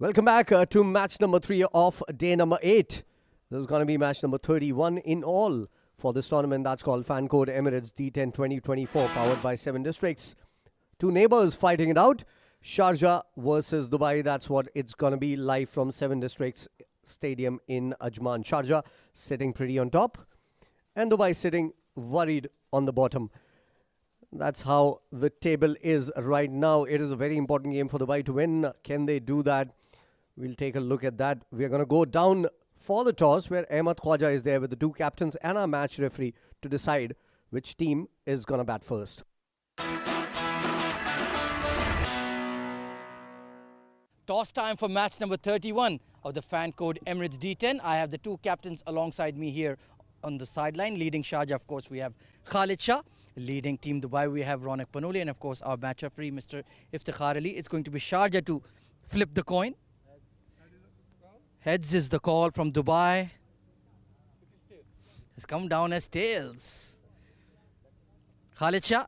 Welcome back to match number 3 of day number 8. This is going to be match number 31 in all for this tournament. That's called Fan Code Emirates D10 2024, powered by 7 districts. Two neighbors fighting it out. Sharjah versus Dubai. That's what it's going to be, live from 7 districts stadium in Ajman. Sharjah sitting pretty on top and Dubai sitting worried on the bottom. That's how the table is right now. It is a very important game for Dubai to win. Can they do that? We'll take a look at that. We're going to go down for the toss, where Ahmed Khwaja is there with the two captains and our match referee to decide which team is going to bat first. Toss time for match number 31 of the Fan Code Emirates D10. I have the two captains alongside me here on the sideline. Leading Sharjah, of course, we have Khalid Shah. Leading Team Dubai, we have Ronak Panoli. And, of course, our match referee, Mr. Iftikhar Ali. It's going to be Sharjah to flip the coin. Heads is the call from Dubai. It's come down as tails. Khalid Shah,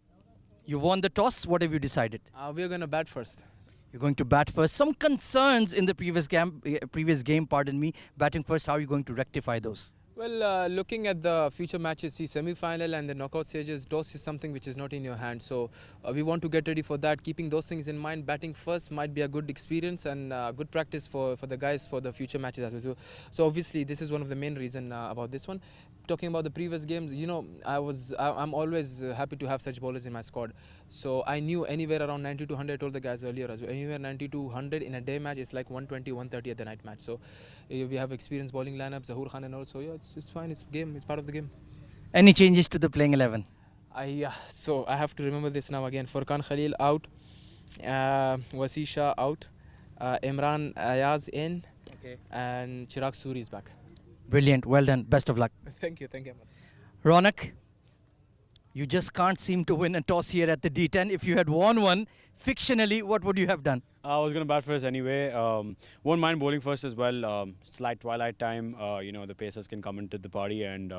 you won the toss. What have you decided? We're going to bat first. You're going to bat first. Some concerns in the previous game, pardon me. Batting first, how are you going to rectify those? Well, looking at the future matches, see semi-final and the knockout stages, toss is something which is not in your hand. So we want to get ready for that. Keeping those things in mind, batting first might be a good experience and good practice for the guys for the future matches as well. So obviously this is one of the main reasons about this one. Talking about the previous games, you know, I'm always happy to have such bowlers in my squad. So I knew anywhere around 90 to 100, I told the guys earlier as well, anywhere 90 to 100 in a day match is like 120, 130 at the night match. So we have experienced bowling lineups, Zahoor Khan and all, so yeah, it's fine, it's game, it's part of the game. Any changes to the playing 11? So I have to remember this now again. Furqan Khalil out, Wasi Shah out, Imran Ayaz in, and Chirag Suri is back. Brilliant, well done, best of luck. Thank you. Ronak, you just can't seem to win a toss here at the D10. If you had won one, fictionally, what would you have done? I was going to bat first anyway. Won't mind bowling first as well. Slight twilight time, you know, the pacers can come into the party, and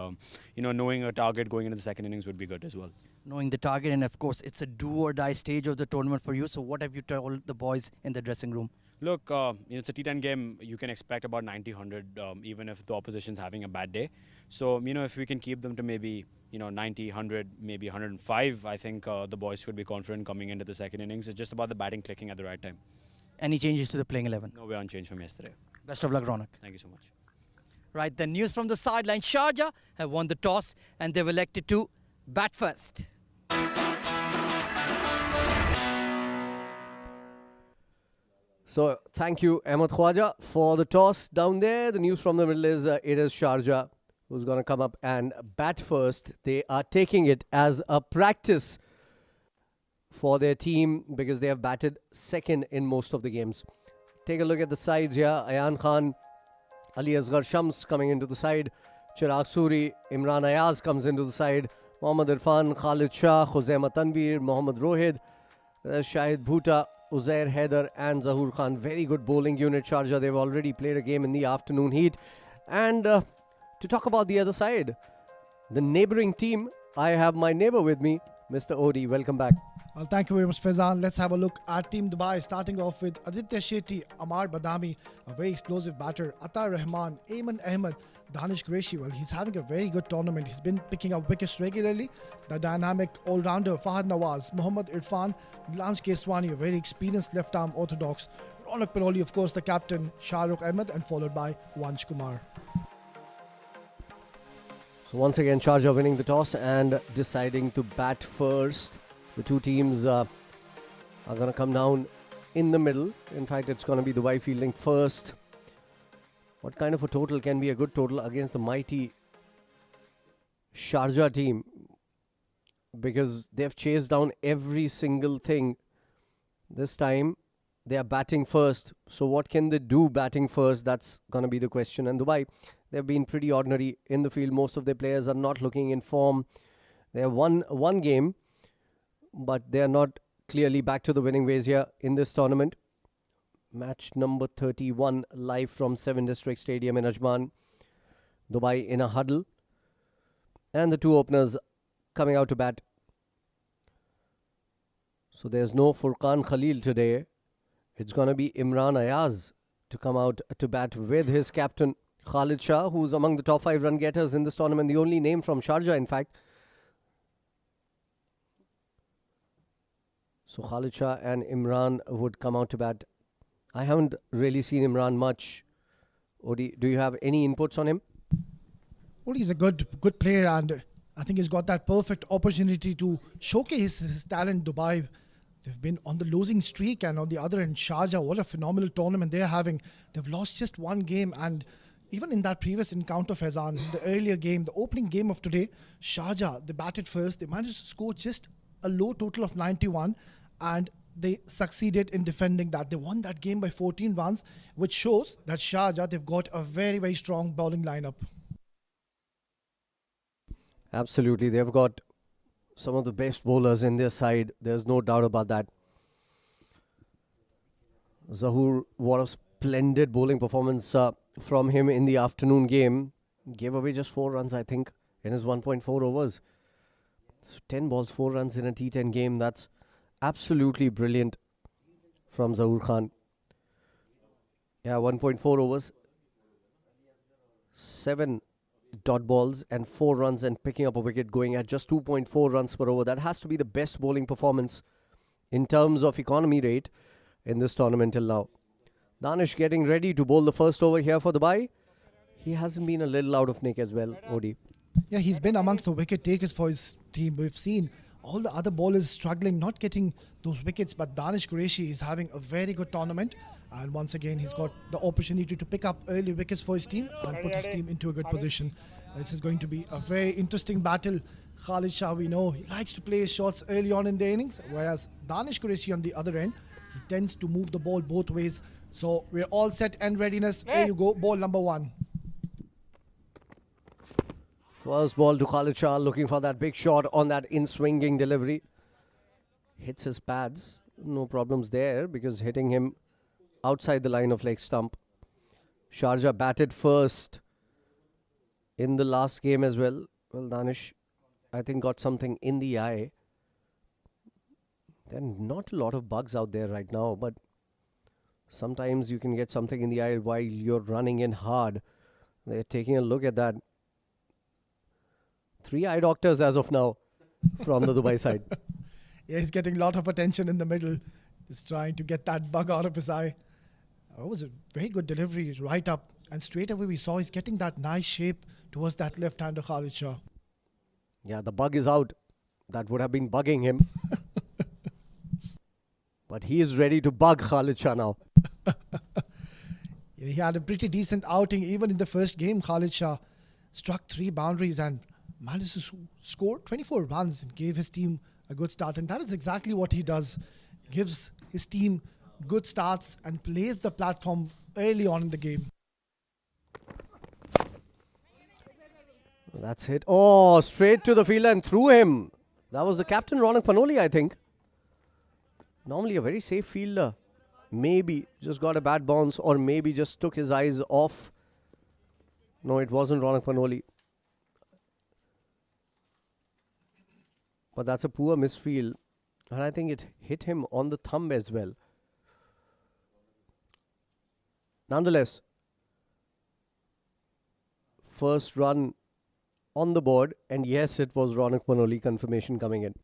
you know, knowing a target going into the second innings would be good as well. Knowing the target, and of course, it's a do-or-die stage of the tournament for you. So what have you told the boys in the dressing room? Look, you know, it's a T10 game. You can expect about 90, 100, even if the opposition's having a bad day. So, you know, if we can keep them to maybe, you know, 90, 100, maybe 105, I think the boys should be confident coming into the second innings. It's just about the batting clicking at the right time. Any changes to the playing 11? No, we're unchanged from yesterday. Best of luck, Ronak. Thank you so much. Right, then news from the sideline. Sharjah have won the toss and they've elected to bat first. So, thank you, Ahmed Khwaja, for the toss down there. The news from the middle is it is Sharjah who's going to come up and bat first. They are taking it as a practice for their team because they have batted second in most of the games. Take a look at the sides here. Ayan Khan, Ali Asghar Shams coming into the side. Chirag Suri, Imran Ayaz comes into the side. Mohammad Irfan, Khalid Shah, Khuzaima Tanveer, Mohammad Rohid, Shahid Bhuta, Uzair Haider and Zahoor Khan. Very good bowling unit, Sharjah. They've already played a game in the afternoon heat. And to talk about the other side, the neighbouring team, I have my neighbour with me, Mr. Odi. Welcome back. Well, thank you very much, Faizan. Let's have a look at Team Dubai, starting off with Aditya Shetti, Amar Badami, a very explosive batter, Atar Rahman, Ayman Ahmed, Danish Qureshi. Well, he's having a very good tournament. He's been picking up wickets regularly. The dynamic all-rounder Fahad Nawaz, Mohammad Irfan, Lance Keswani, a very experienced left-arm orthodox. Ronak Panoli, of course, the captain, Shahrukh Ahmed, and followed by Vansh Kumar. So once again, Sharjah winning the toss and deciding to bat first. The two teams are going to come down in the middle. In fact, it's going to be Dubai fielding first. What kind of a total can be a good total against the mighty Sharjah team? Because they've chased down every single thing. This time, they are batting first. So what can they do batting first? That's going to be the question. And Dubai, they've been pretty ordinary in the field. Most of their players are not looking in form. They have won one game, but they are not clearly back to the winning ways here in this tournament. Match number 31 live from 7 District Stadium in Ajman. Dubai in a huddle. And the two openers coming out to bat. So there's no Furqan Khalil today. It's going to be Imran Ayaz to come out to bat with his captain Khalid Shah, who's among the top 5 run getters in this tournament, the only name from Sharjah, in fact. So Khalid Shah and Imran would come out to bat. I haven't really seen Imran much. Odi, do you have any inputs on him? Well, he's a good player, and I think he's got that perfect opportunity to showcase his talent. Dubai, they've been on the losing streak, and on the other end, Sharjah, what a phenomenal tournament they're having. They've lost just one game, and even in that previous encounter, Faizan, the earlier game, the opening game of today, Sharjah, they batted first. They managed to score just a low total of 91, and they succeeded in defending that. They won that game by 14 runs, which shows that Sharjah, they've got a very, very strong bowling lineup. Absolutely. They've got some of the best bowlers in their side. There's no doubt about that. Zahoor, what a splendid bowling performance from him in the afternoon game. Gave away just 4 runs, I think, in his 1.4 overs. So 10 balls, 4 runs in a T10 game. That's absolutely brilliant from Zahoor Khan. Yeah, 1.4 overs, 7 dot balls and 4 runs, and picking up a wicket, going at just 2.4 runs per over. That has to be the best bowling performance in terms of economy rate in this tournament till now. Danish getting ready to bowl the first over here for Dubai. He hasn't been a little out of nick as well, Odi. Yeah, he's been amongst the wicket takers for his team. We've seen all the other bowlers struggling, not getting those wickets, but Danish Qureshi is having a very good tournament, and once again he's got the opportunity to pick up early wickets for his team and put his team into a good position. This is going to be a very interesting battle. Khalid Shah, we know he likes to play his shots early on in the innings, whereas Danish Qureshi on the other end, he tends to move the ball both ways. So we're all set and readiness. There you go, ball number 1. First ball to Khalid Shah, looking for that big shot on that in-swinging delivery. Hits his pads. No problems there, because hitting him outside the line of leg stump. Sharjah batted first in the last game as well. Well, Danish, I think, got something in the eye. There are not a lot of bugs out there right now, but sometimes you can get something in the eye while you're running in hard. They're taking a look at that. 3 eye doctors as of now from the Dubai side. Yeah, he's getting a lot of attention in the middle. He's trying to get that bug out of his eye. It was a very good delivery, right up. And straight away we saw he's getting that nice shape towards that left-hander Khalid Shah. Yeah, the bug is out. That would have been bugging him. But he is ready to bug Khalid Shah now. Yeah, he had a pretty decent outing even in the first game. Khalid Shah struck 3 boundaries and managed to score 24 runs and gave his team a good start. And that is exactly what he does. Gives his team good starts and plays the platform early on in the game. That's hit. Oh, straight to the fielder and through him. That was the captain, Ronak Panoli, I think. Normally a very safe fielder. Maybe just got a bad bounce, or maybe just took his eyes off. No, it wasn't Ronak Panoli. But that's a poor misfield. And I think it hit him on the thumb as well. Nonetheless, first run on the board. And yes, it was Ronak Panoli, confirmation coming in.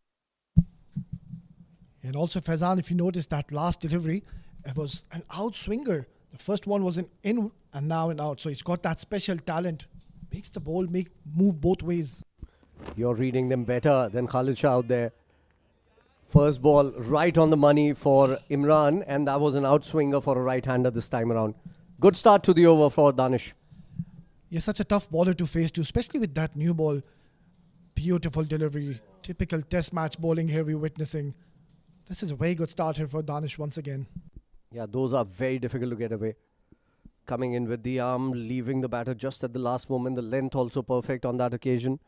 And also, Faizan, if you notice that last delivery, it was an out swinger. The first one was an in and now an out. So he's got that special talent. Makes the ball move both ways. You're reading them better than Khalid Shah out there. First ball right on the money for Imran, and that was an outswinger for a right-hander this time around. Good start to the over for Danish. He's such a tough bowler to face too, especially with that new ball. Beautiful delivery. Typical test match bowling here we're witnessing. This is a very good start here for Danish once again. Yeah, those are very difficult to get away. Coming in with the arm, leaving the batter just at the last moment. The length also perfect on that occasion.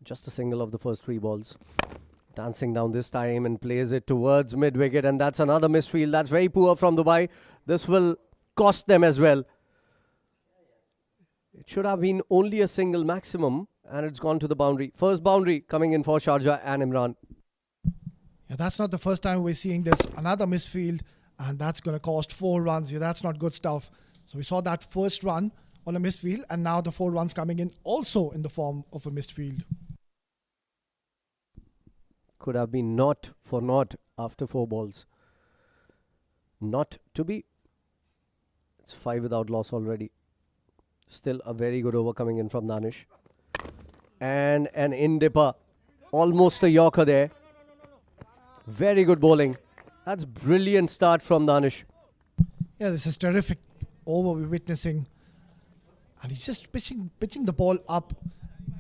Just a single of the first 3 balls. Dancing down this time and plays it towards mid-wicket, and that's another misfield. That's very poor from Dubai. This will cost them as well. It should have been only a single maximum, and it's gone to the boundary. First boundary coming in for Sharjah and Imran. Yeah, that's not the first time we're seeing this. Another misfield. and that's going to cost 4 runs. Yeah, that's not good stuff. So we saw that first run on a missed field, and now the 4 runs coming in also in the form of a missed field. Could have been not for naught after 4 balls. Not to be. It's 5 without loss already. Still a very good over coming in from Danish. And an in-dipper. Almost a Yorker there. Very good bowling. That's brilliant start from Danish. Yeah, this is terrific over we're witnessing. And he's just pitching the ball up.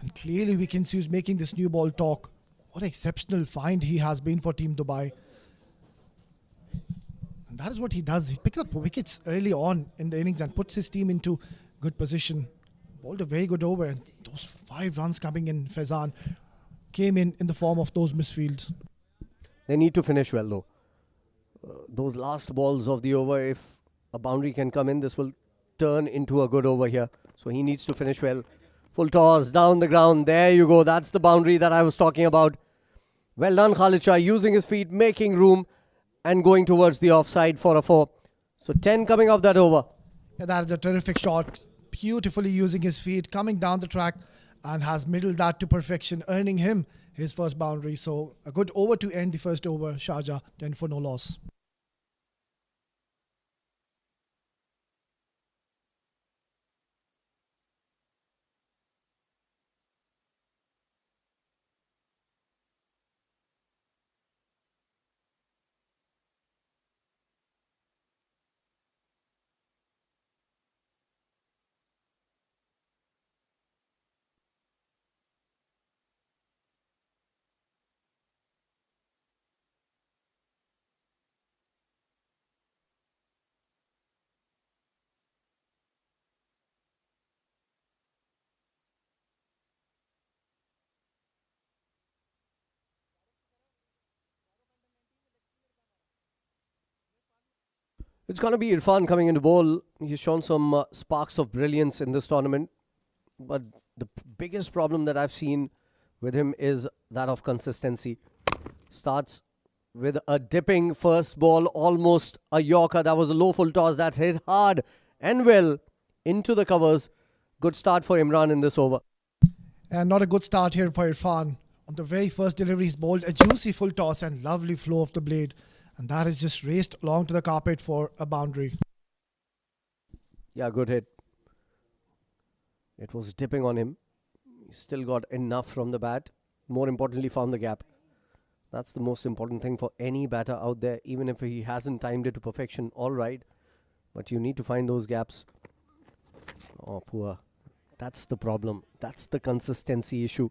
And clearly we can see who's making this new ball talk. What an exceptional find he has been for Team Dubai. And that is what he does. He picks up wickets early on in the innings and puts his team into good position. Bowled a very good over. And those 5 runs coming in, Faizan, came in the form of those misfields. They need to finish well though. Those last balls of the over, if a boundary can come in, this will turn into a good over here. So he needs to finish well. Full toss, down the ground. There you go. That's the boundary that I was talking about. Well done, Khalid Shah, using his feet, making room and going towards the offside for a 4. So 10 coming off that over. Yeah, that is a terrific shot. Beautifully using his feet, coming down the track, and has middled that to perfection, earning him his first boundary. So a good over to end the first over. Sharjah, 10 for no loss. It's going to be Irfan coming into bowl. He's shown some sparks of brilliance in this tournament. But the biggest problem that I've seen with him is that of consistency. Starts with a dipping first ball, almost a Yorker. That was a low full toss that hit hard and well into the covers. Good start for Imran in this over. And not a good start here for Irfan. On the very first delivery, he's bowled a juicy full toss and lovely flow of the blade. And that is just raced along to the carpet for a boundary. Yeah, good hit. It was dipping on him. He still got enough from the bat. More importantly, found the gap. That's the most important thing for any batter out there. Even if he hasn't timed it to perfection, all right. But you need to find those gaps. Oh, poor. That's the problem. That's the consistency issue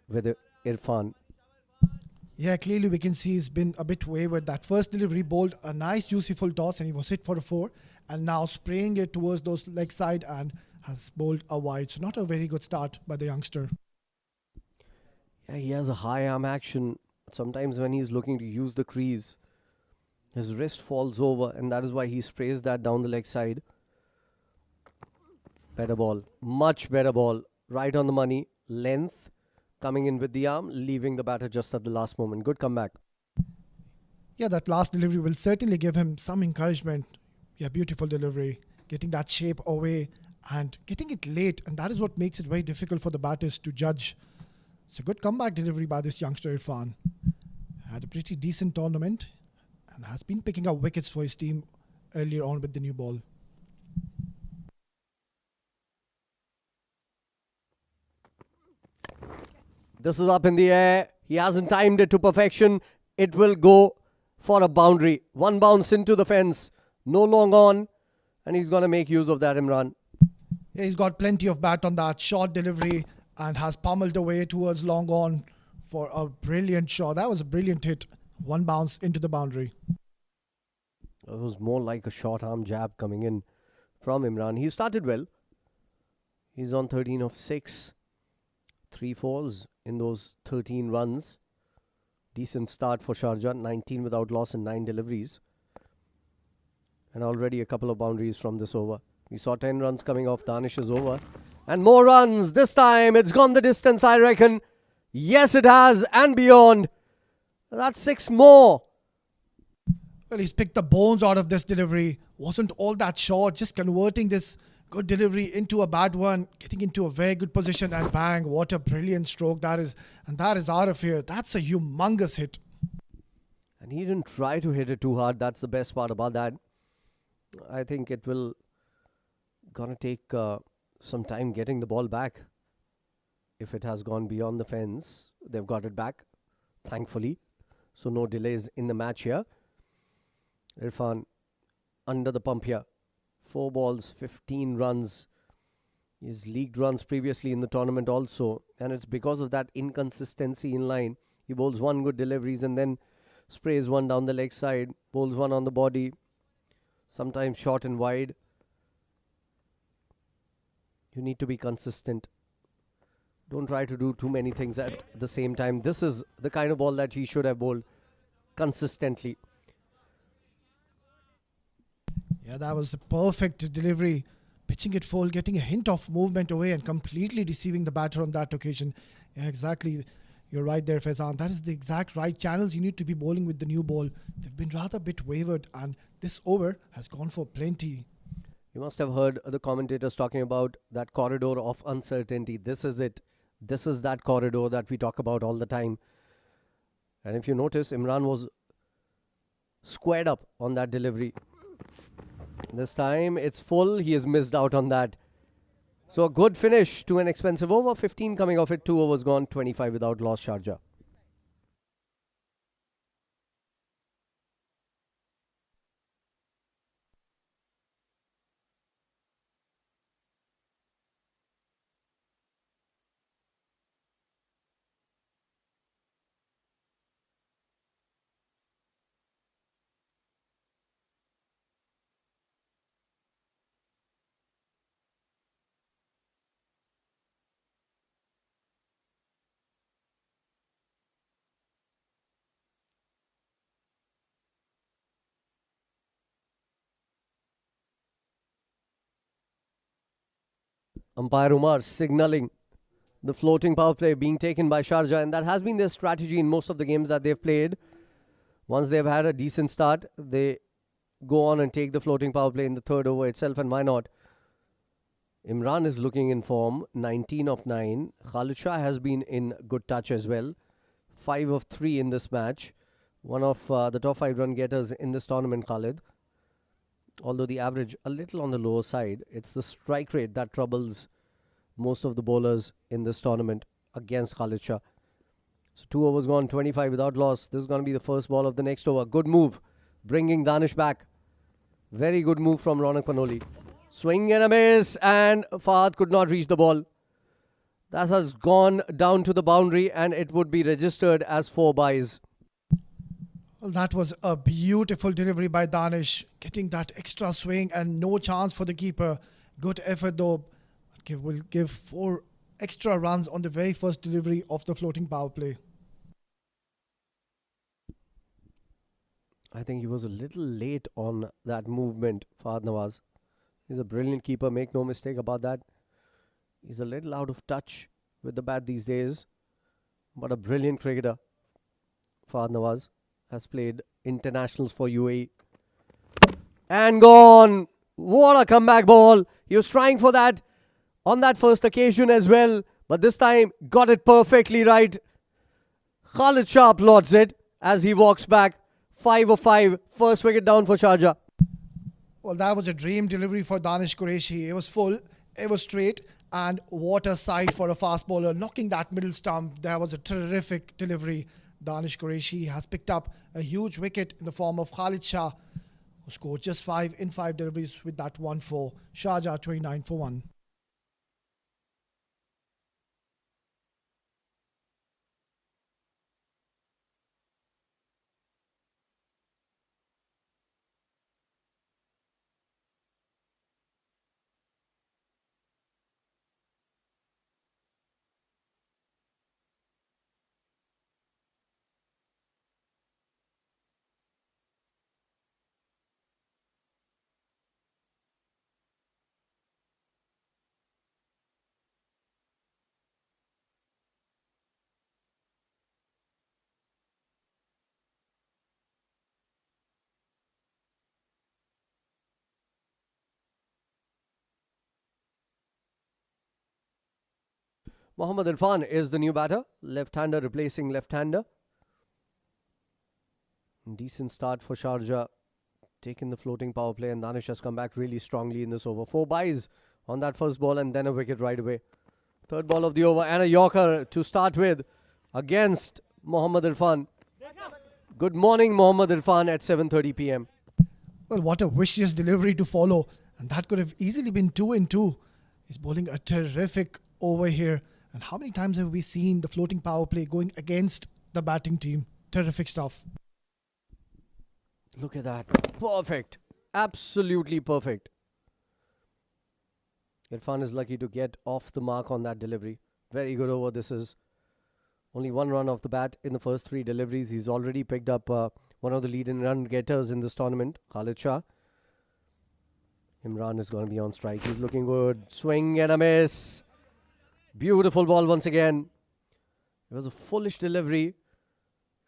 with Irfan. Yeah, clearly we can see he's been a bit wayward. That first delivery bowled a nice juicy full toss and he was hit for a 4. And now spraying it towards those leg side and has bowled a wide. So not a very good start by the youngster. Yeah, he has a high arm action. Sometimes when he's looking to use the crease, his wrist falls over and that is why he sprays that down the leg side. Better ball. Much better ball. Right on the money. Length. Coming in with the arm, leaving the batter just at the last moment. Good comeback. Yeah, that last delivery will certainly give him some encouragement. Yeah, beautiful delivery. Getting that shape away and getting it late. And that is what makes it very difficult for the batters to judge. It's a good comeback delivery by this youngster Irfan. Had a pretty decent tournament and has been picking up wickets for his team earlier on with the new ball. This is up in the air. He hasn't timed it to perfection. It will go for a boundary. One bounce into the fence. No long on. And he's going to make use of that, Imran. Yeah, he's got plenty of bat on that short delivery and has pummeled away towards long on for a brilliant shot. That was a brilliant hit. One bounce into the boundary. It was more like a short arm jab coming in from Imran. He started well. He's on 13 of 6. 3 fours in those 13 runs. Decent start for Sharjah. 19 without loss and 9 deliveries. And already a couple of boundaries from this over. We saw 10 runs coming off Danish's over. And more runs. This time it's gone the distance, I reckon. Yes, it has. And beyond. That's 6 more. Well, he's picked the bones out of this delivery. Wasn't all that short, just converting this good delivery into a bad one, getting into a very good position, and bang, what a brilliant stroke that is. And that is out of here. That's a humongous hit. And he didn't try to hit it too hard. That's the best part about that. I think it will gonna take some time getting the ball back. If it has gone beyond the fence, they've got it back, thankfully. So no delays in the match here. Irfan under the pump here. 4 balls, 15 runs. He's leagued runs previously in the tournament also. And it's because of that inconsistency in line. He bowls one good deliveries and then sprays one down the leg side, bowls one on the body, sometimes short and wide. You need to be consistent. Don't try to do too many things at the same time. This is the kind of ball that he should have bowled consistently. Yeah, that was the perfect delivery. Pitching it full, getting a hint of movement away, and completely deceiving the batter on that occasion. Yeah, exactly. You're right there, Faizan. That is the exact right channels you need to be bowling with the new ball. They've been rather a bit wavered, and this over has gone for plenty. You must have heard the commentators talking about that corridor of uncertainty. This is it. This is that corridor that we talk about all the time. And if you notice, Imran was squared up on that delivery. This time it's full. He has missed out on that. So a good finish to an expensive over. 15 coming off it. 2 overs gone. 25 without loss, Sharjah. Umpire Umar signalling the floating power play being taken by Sharjah, and that has been their strategy in most of the games that they've played. Once they've had a decent start, they go on and take the floating power play in the third over itself, and why not? Imran is looking in form, 19 of 9. Khalid Shah has been in good touch as well, 5 of 3 in this match. One of the top 5 run getters in this tournament, Khalid. Although the average a little on the lower side, it's the strike rate that troubles most of the bowlers in this tournament against Khalid Shah. So 2 overs gone, 25 without loss. This is going to be the first ball of the next over. Good move, bringing Danish back. Very good move from Ronak Panoli. Swing and a miss, and Fahad could not reach the ball. That has gone down to the boundary, and it would be registered as 4 byes. Well, that was a beautiful delivery by Danish, getting that extra swing and no chance for the keeper. Good effort though. Will give 4 extra runs on the very first delivery of the floating power play. I think he was a little late on that movement, Fahad Nawaz. He's a brilliant keeper, make no mistake about that. He's a little out of touch with the bat these days, but a brilliant cricketer. Fahad Nawaz has played internationals for UAE. And gone! What a comeback ball! He was trying for that on that first occasion as well, but this time got it perfectly right. Khalid Shah applauds it as he walks back. 5 of 5, first wicket down for Sharjah. Well, that was a dream delivery for Danish Qureshi. It was full, it was straight, and what a sight for a fast bowler. Knocking that middle stump, that was a terrific delivery. Danish Qureshi has picked up a huge wicket in the form of Khalid Shah, who scored just 5 in 5 deliveries with that 1 for Sharjah 29 for 1. Mohammad Irfan is the new batter. Left-hander replacing left-hander. Decent start for Sharjah. Taking the floating power play, and Danish has come back really strongly in this over. 4 byes on that first ball and then a wicket right away. Third ball of the over and a Yorker to start with against Mohammad Irfan. Good morning, Mohammad Irfan at 7:30 p.m. Well, what a vicious delivery to follow. And that could have easily been 2 and 2. He's bowling a terrific over here. And how many times have we seen the floating power play going against the batting team? Terrific stuff. Look at that. Perfect. Absolutely perfect. Irfan is lucky to get off the mark on that delivery. Very good over. This is only 1 run off the bat in the first 3 deliveries. He's already picked up one of the leading run getters in this tournament, Khalid Shah. Imran is going to be on strike. He's looking good. Swing and a miss. Beautiful ball once again. It was a foolish delivery.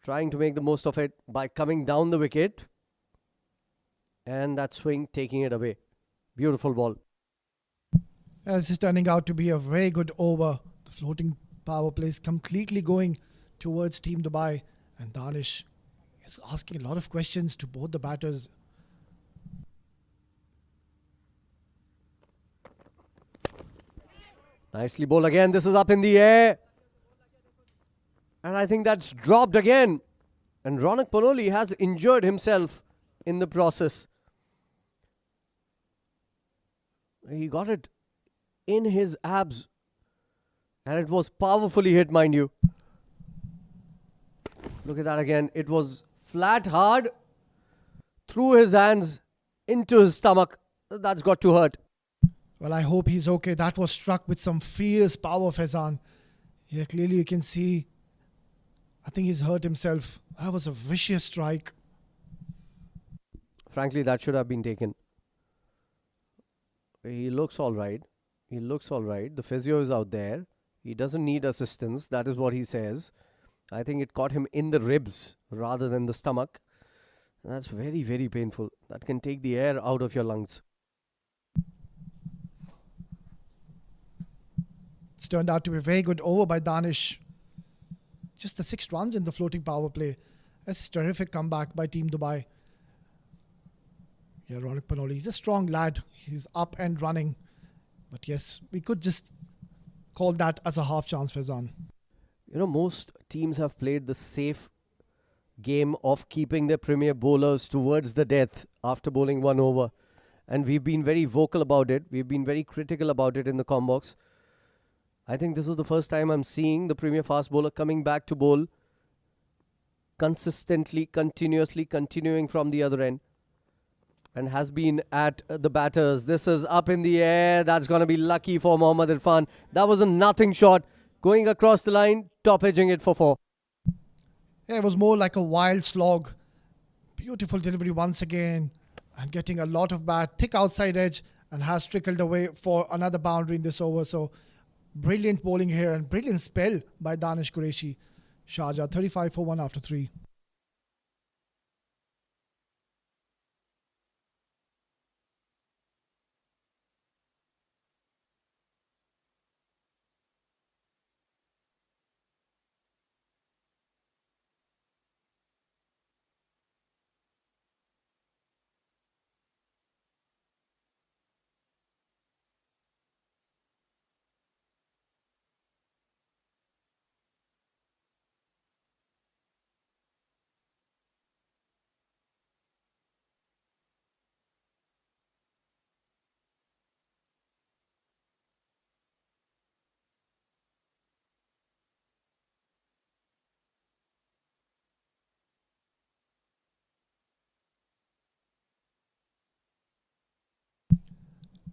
Trying to make the most of it by coming down the wicket. And that swing taking it away. Beautiful ball. This is turning out to be a very good over. The floating power play is completely going towards Team Dubai. And Danish is asking a lot of questions to both the batters. Nicely bowled again. This is up in the air. And I think that's dropped again. And Ronak Panoli has injured himself in the process. He got it in his abs. And it was powerfully hit, mind you. Look at that again. It was flat hard through his hands into his stomach. That's got to hurt. Well, I hope he's okay. That was struck with some fierce power, Faizan. Yeah, clearly you can see. I think he's hurt himself. That was a vicious strike. Frankly, that should have been taken. He looks all right. He looks all right. The physio is out there. He doesn't need assistance. That is what he says. I think it caught him in the ribs rather than the stomach. And that's very, very painful. That can take the air out of your lungs. It's turned out to be a very good over by Danish. Just the 6 runs in the floating power play. That's a terrific comeback by Team Dubai. Yeah, Ronak Panoli, he's a strong lad. He's up and running. But yes, we could just call that as a half chance, Faizan. You know, most teams have played the safe game of keeping their premier bowlers towards the death after bowling 1 over. And we've been very vocal about it. We've been very critical about it in the combox. I think this is the first time I'm seeing the premier fast bowler coming back to bowl consistently, continuously, continuing from the other end. And has been at the batters. This is up in the air. That's going to be lucky for Mohammad Irfan. That was a nothing shot. Going across the line, top edging it for 4. Yeah, it was more like a wild slog. Beautiful delivery once again. And getting a lot of bat, thick outside edge, and has trickled away for another boundary in this over. So, brilliant bowling here and brilliant spell by Danish Qureshi. Shaja, 35 for 1 after 3.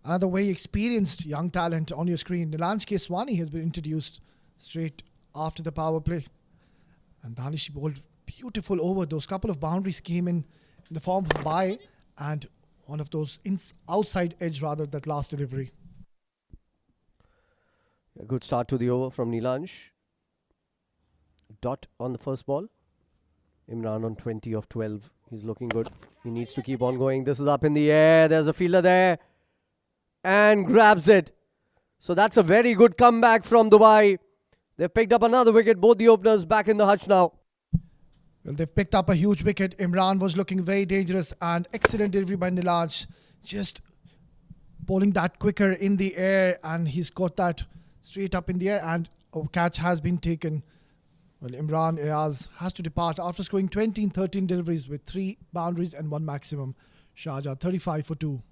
Another very experienced young talent on your screen. Nilanj Keswani has been introduced straight after the power play. And Danish bowled beautiful over. Those couple of boundaries came in the form of a bye and one of those outside edge rather, that last delivery. A good start to the over from Nilanj. Dot on the first ball. Imran on 20 of 12. He's looking good. He needs to keep on going. This is up in the air. There's a fielder there. And grabs it. So that's a very good comeback from Dubai. They've picked up another wicket. Both the openers back in the hutch now. Well, they've picked up a huge wicket. Imran was looking very dangerous, and excellent delivery by Nilaj. Just bowling that quicker in the air, and he's got that straight up in the air, and a catch has been taken. Well, Imran Ayaz has to depart after scoring 20 in 13 deliveries with 3 boundaries and 1 maximum. Shaja 35 for 2.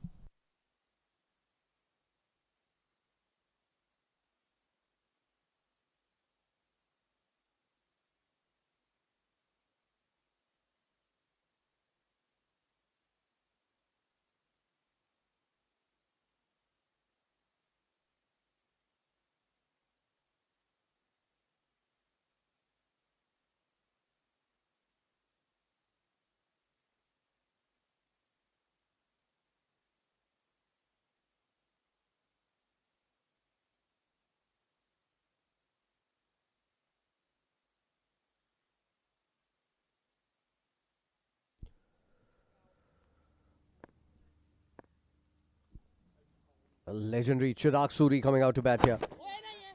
A legendary Chirag Suri coming out to bat here.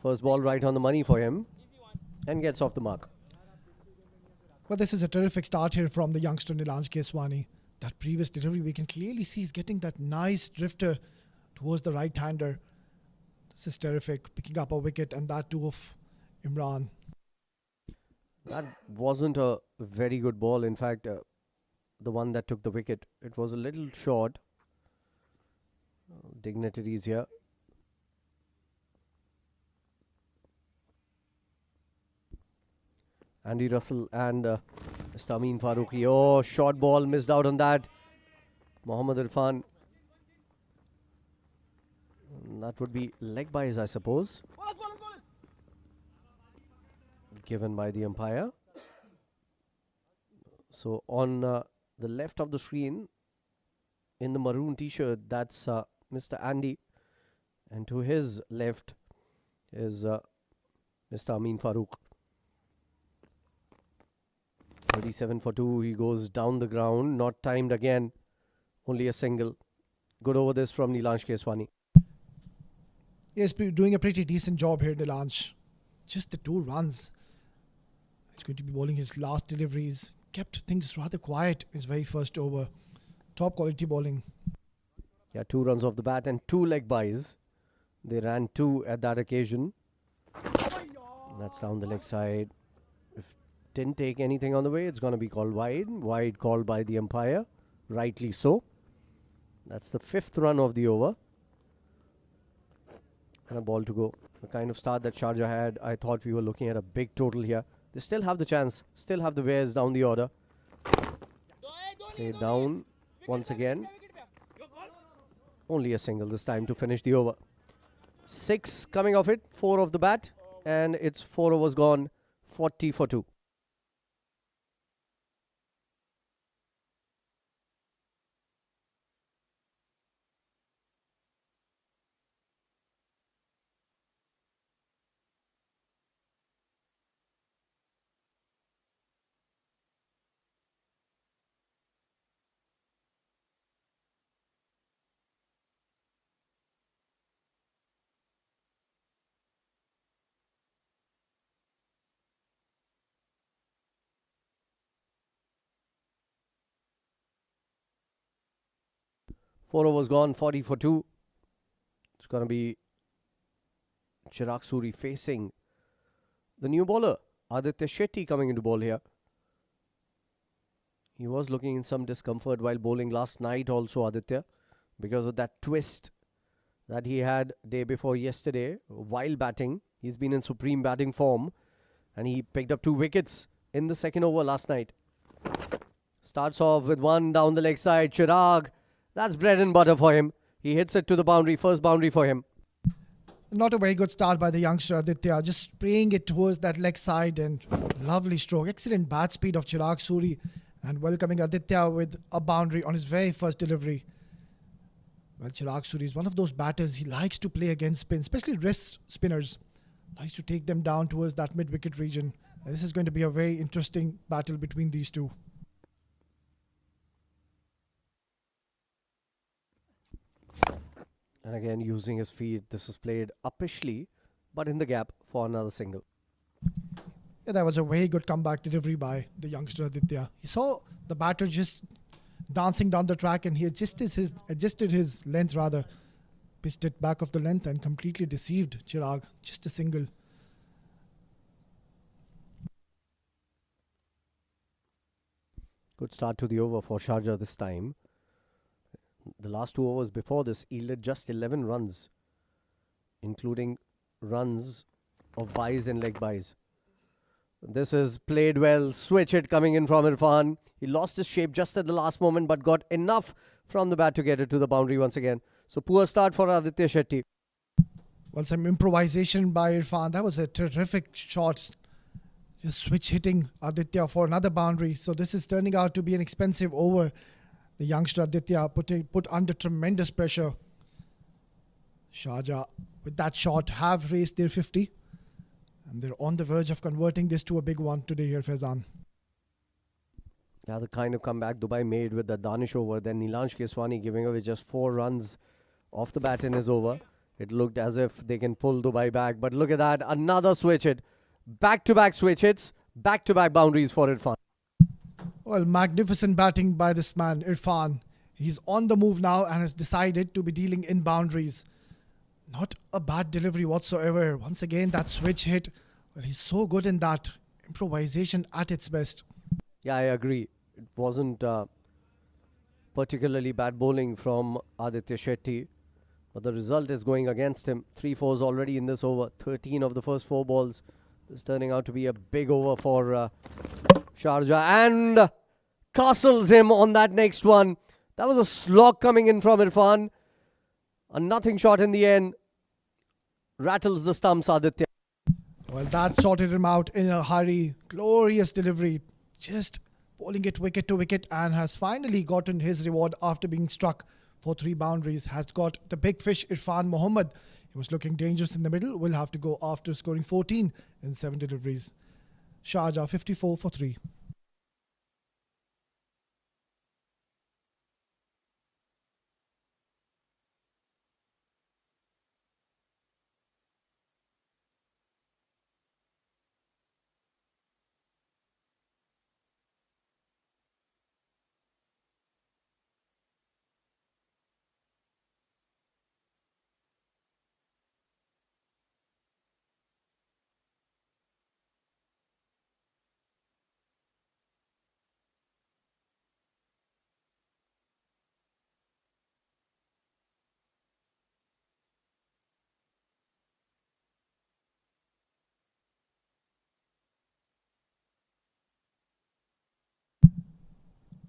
First ball right on the money for him. And gets off the mark. Well, this is a terrific start here from the youngster Nilanj Keswani. That previous delivery we can clearly see he's getting that nice drifter towards the right-hander. This is terrific, picking up a wicket, and that too of Imran. That wasn't a very good ball. In fact, the one that took the wicket, it was a little short. Dignitaries here. Andy Russell and Mr. Amin Farooqi. Oh, short ball, missed out on that. Mohammad Irfan. That would be leg byes, I suppose. Given by the umpire. So on the left of the screen, in the maroon t-shirt, that's Mr. Andy. And to his left is Mr. Amin Farooq. 37 for 2. He goes down the ground. Not timed again. Only a single. Good over this from Nilanj Keswani. He's doing a pretty decent job here, Nilanj. Just the 2 runs. He's going to be bowling his last deliveries. Kept things rather quiet his very first over. Top quality bowling. Yeah, 2 runs off the bat and 2 leg byes. They ran 2 at that occasion. That's down the leg side. If didn't take anything on the way, it's going to be called wide. Wide called by the umpire. Rightly so. That's the 5th run of the over. And a ball to go. The kind of start that Sharjah had, I thought we were looking at a big total here. They still have the chance. Still have the wares down the order. Play down once again. Only a single this time to finish the over. 6 coming off it. 4 off the bat. And it's 4 overs gone. 40 for 2. Four overs gone, 40 for 2. It's going to be Chirag Suri facing the new bowler, Aditya Shetti, coming into bowl here. He was looking in some discomfort while bowling last night also, Aditya, because of that twist that he had day before yesterday while batting. He's been in supreme batting form and he picked up 2 wickets in the second over last night. Starts off with 1 down the leg side. Chirag, that's bread and butter for him. He hits it to the boundary, first boundary for him. Not a very good start by the youngster Aditya, just spraying it towards that leg side, and lovely stroke. Excellent bat speed of Chirag Suri, and welcoming Aditya with a boundary on his very first delivery. Well, Chirag Suri is one of those batters, he likes to play against spin, especially wrist spinners. Likes to take them down towards that mid-wicket region. And this is going to be a very interesting battle between these two. And again, using his feet, this is played uppishly, but in the gap for another single. Yeah, that was a very good comeback delivery by the youngster Aditya. He saw the batter just dancing down the track and he adjusted his length rather. Pitched it back of the length and completely deceived Chirag. Just a single. Good start to the over for Sharjah this time. The last 2 overs before this yielded just 11 runs, including runs of byes and leg byes. This is played well. Switch hit coming in from Irfan. He lost his shape just at the last moment but got enough from the bat to get it to the boundary once again. So poor start for Aditya Shetti. Well, some improvisation by Irfan. That was a terrific shot. Just switch hitting Aditya for another boundary. So this is turning out to be an expensive over. The youngster Aditya put under tremendous pressure. Shaja with that shot have raised their 50. And they're on the verge of converting this to a big one today here, Faizan. Yeah, the kind of comeback Dubai made with the Danish over. Then Nilansh Keswani giving away just 4 runs off the bat in his over. It looked as if they can pull Dubai back. But look at that. Another switch hit. Back-to-back switch hits. Back-to-back boundaries for Irfan. Well, magnificent batting by this man, Irfan. He's on the move now and has decided to be dealing in boundaries. Not a bad delivery whatsoever. Once again, that switch hit. Well, he's so good in that. Improvisation at its best. Yeah, I agree. It wasn't particularly bad bowling from Aditya Shetti. But the result is going against him. 3 fours already in this over. 13 of the first 4 balls. This is turning out to be a big over for Sharjah. And castles him on that next one. That was a slog coming in from Irfan. A nothing shot in the end. Rattles the stumps, Aditya. Well, that sorted him out in a hurry. Glorious delivery. Just bowling it wicket to wicket and has finally gotten his reward after being struck for 3 boundaries. Has got the big fish, Irfan Mohammed. He was looking dangerous in the middle. Will have to go after scoring 14 in 7 deliveries. Sharjah 54 for 3.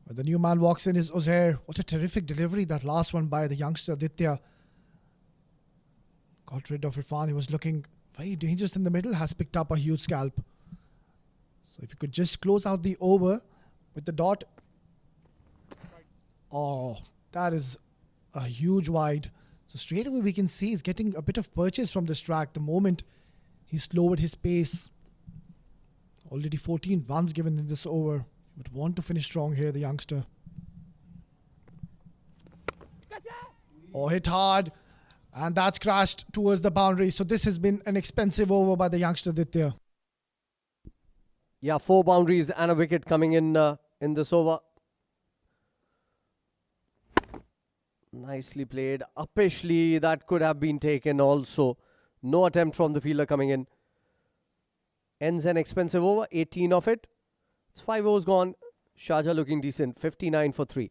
When the new man walks in is Uzair. What a terrific delivery, that last one by the youngster Aditya. Got rid of Irfan. He was looking very dangerous in the middle. Has picked up a huge scalp. So if you could just close out the over with the dot. Oh, that is a huge wide. So straight away we can see he's getting a bit of purchase from this track the moment he slowed his pace. Already 14 runs given in this over. Would want to finish strong here, the youngster. Oh, hit hard. And that's crashed towards the boundary. So this has been an expensive over by the youngster Aditya. Yeah, 4 boundaries and a wicket coming in this over. Nicely played. Uppishly, that could have been taken also. No attempt from the fielder coming in. Ends an expensive over, 18 of it. It's 5 overs gone. Shaja looking decent, 59 for 3.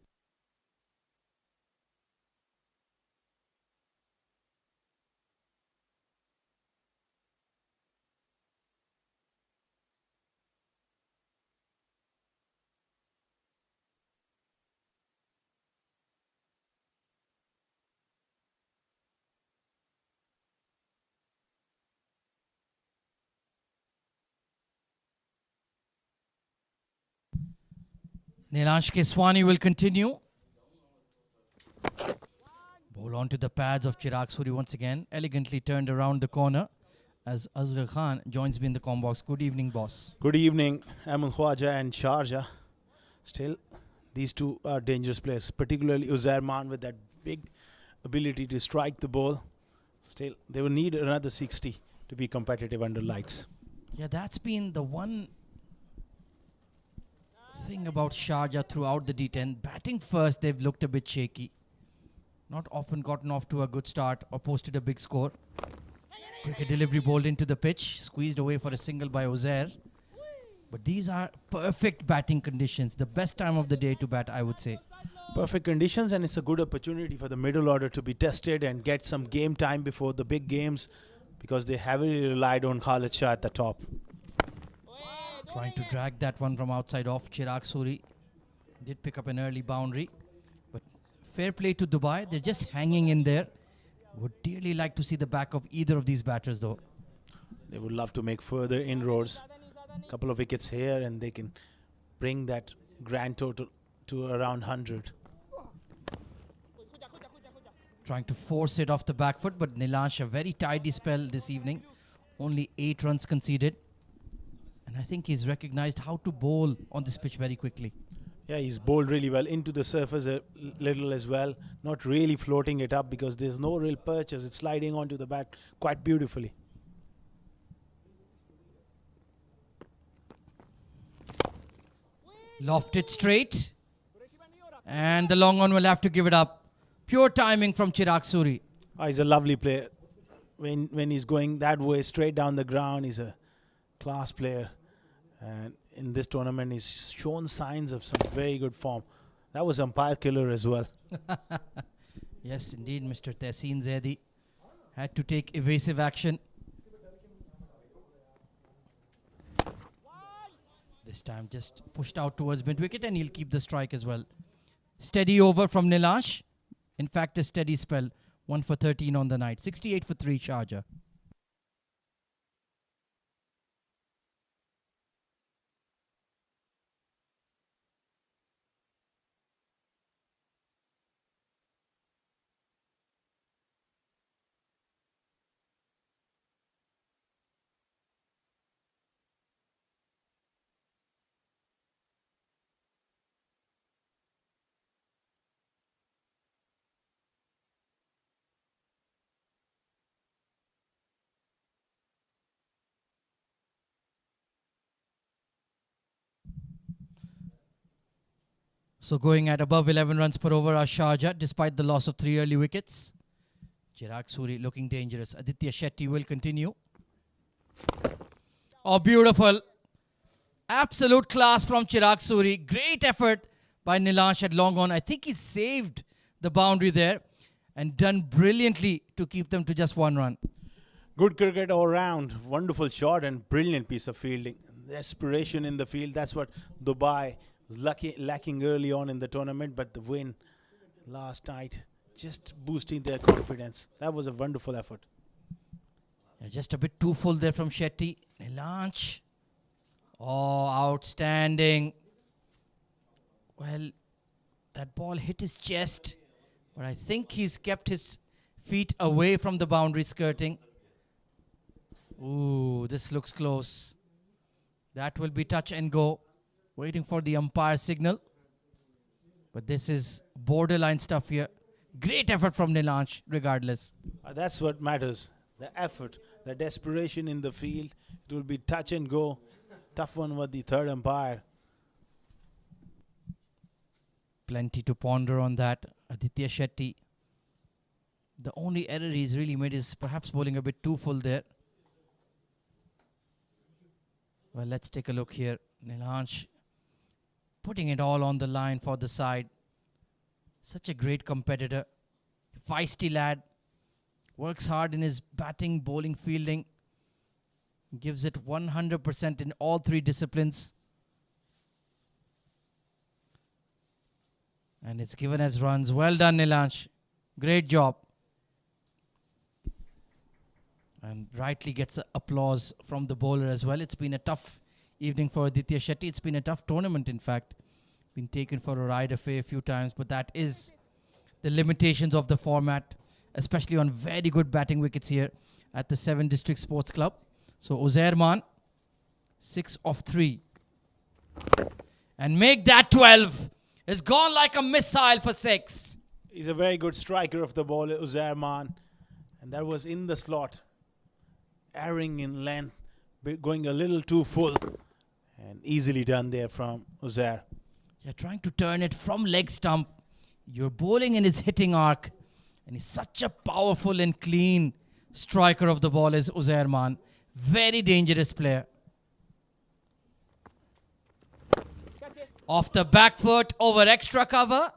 Nilansh Keswani will continue. Bowl onto the pads of Chirag Suri once again. Elegantly turned around the corner as Asghar Khan joins me in the com box. Good evening, boss. Good evening, Emirates Khwaja and Sharjah. Still, these two are dangerous players, particularly Uzair Man with that big ability to strike the ball. Still, they will need another 60 to be competitive under lights. Yeah, that's been the one thing about Sharjah throughout the D10. Batting first, they've looked a bit shaky. Not often gotten off to a good start or posted a big score. Cricket delivery bowled into the pitch, squeezed away for a single by Uzair. But these are perfect batting conditions. The best time of the day to bat, I would say. Perfect conditions, and it's a good opportunity for the middle order to be tested and get some game time before the big games, because they heavily relied on Khalid Shah at the top. Trying to drag that one from outside off. Chirag Suri did pick up an early boundary. But fair play to Dubai. They're just hanging in there. Would dearly like to see the back of either of these batters though. They would love to make further inroads. A couple of wickets here and they can bring that grand total to around 100. Trying to force it off the back foot, but Nilansh a very tidy spell this evening. Only 8 runs conceded. And I think he's recognized how to bowl on this pitch very quickly. Yeah, he's bowled really well into the surface a little as well. Not really floating it up because there's no real purchase. It's sliding onto the bat quite beautifully. Lofted straight. And the long one will have to give it up. Pure timing from Chirag Suri. He's a lovely player. When he's going that way straight down the ground, he's a class player. And in this tournament, he's shown signs of some very good form. That was umpire killer as well. Yes, indeed, Mr. Tehseen Zaidi had to take evasive action. This time just pushed out towards mid-wicket and he'll keep the strike as well. Steady over from Nilansh. In fact, a steady spell. 1 for 13 on the night. 68 for 3 Sharjah. So going at above 11 runs per over are Sharjah despite the loss of 3 early wickets. Chirag Suri looking dangerous. Aditya Shetti will continue. Oh, beautiful. Absolute class from Chirag Suri. Great effort by Nilansh at long on. I think he saved the boundary there and done brilliantly to keep them to just 1 run. Good cricket all round. Wonderful shot and brilliant piece of fielding. Desperation in the field. That's what Dubai was lacking early on in the tournament, but the win last night just boosting their confidence. That was a wonderful effort. Yeah, just a bit too full there from Shetti. Nilansh. Oh, outstanding. Well, that ball hit his chest, but I think he's kept his feet away from the boundary skirting. Ooh, this looks close. That will be touch and go. Waiting for the umpire signal. But this is borderline stuff here. Great effort from Nilansh, regardless. That's what matters. The effort, the desperation in the field. It will be touch and go. Tough one with the third umpire. Plenty to ponder on that. Aditya Shetti. The only error he's really made is perhaps bowling a bit too full there. Well, let's take a look here. Nilansh putting it all on the line for the side. Such a great competitor. Feisty lad. Works hard in his batting, bowling, fielding. Gives it 100% in all 3 disciplines. And it's given as runs. Well done, Nilansh. Great job. And rightly gets applause from the bowler as well. It's been a tough evening for Aditya Shetti. It's been a tough tournament, in fact. Been taken for a ride a few times, but that is the limitations of the format, especially on very good batting wickets here at the 7 District Sports Club. So Uzair Khan, 6 of 3. And make that 12. It's gone like a missile for 6. He's a very good striker of the ball, Uzair Khan. And that was in the slot. Erring in length, going a little too full. And easily done there from Uzair. You're trying to turn it from leg stump. You're bowling in his hitting arc. And he's such a powerful and clean striker of the ball is Uzair Man. Very dangerous player. Off the back foot, over extra cover.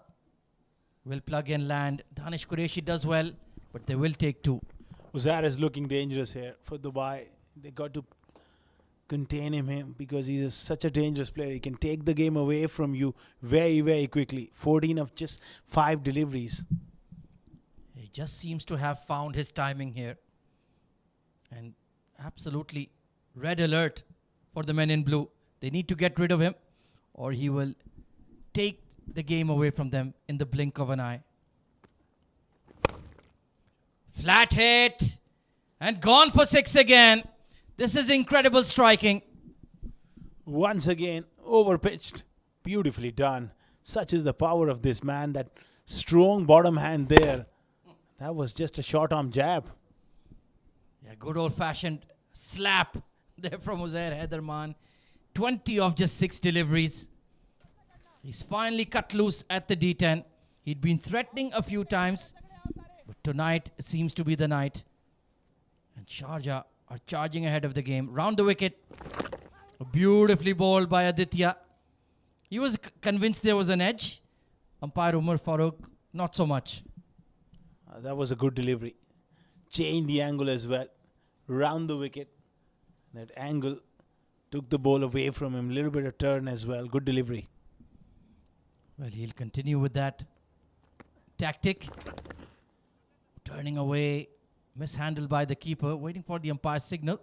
Will plug and land. Danish Qureshi does well, but they will take 2. Uzair is looking dangerous here for Dubai. They got to contain him because he's such a dangerous player. He can take the game away from you very, very quickly. 14 of just 5 deliveries. He just seems to have found his timing here. And absolutely red alert for the men in blue. They need to get rid of him or he will take the game away from them in the blink of an eye. Flat hit and gone for 6 again. This is incredible striking. Once again, overpitched. Beautifully done. Such is the power of this man. That strong bottom hand there. That was just a short arm jab. Yeah, good old-fashioned slap there from Uzair Haidarman. 20 of just 6 deliveries. He's finally cut loose at the D10. He'd been threatening a few times, but tonight seems to be the night. And Sharjah are charging ahead of the game. Round the wicket. Beautifully bowled by Aditya. He was convinced there was an edge. Umpire Umar Farooq, not so much. That was a good delivery. Changed the angle as well. Round the wicket. That angle took the ball away from him. A little bit of turn as well. Good delivery. Well, he'll continue with that tactic. Turning away. Mishandled by the keeper. Waiting for the umpire's signal.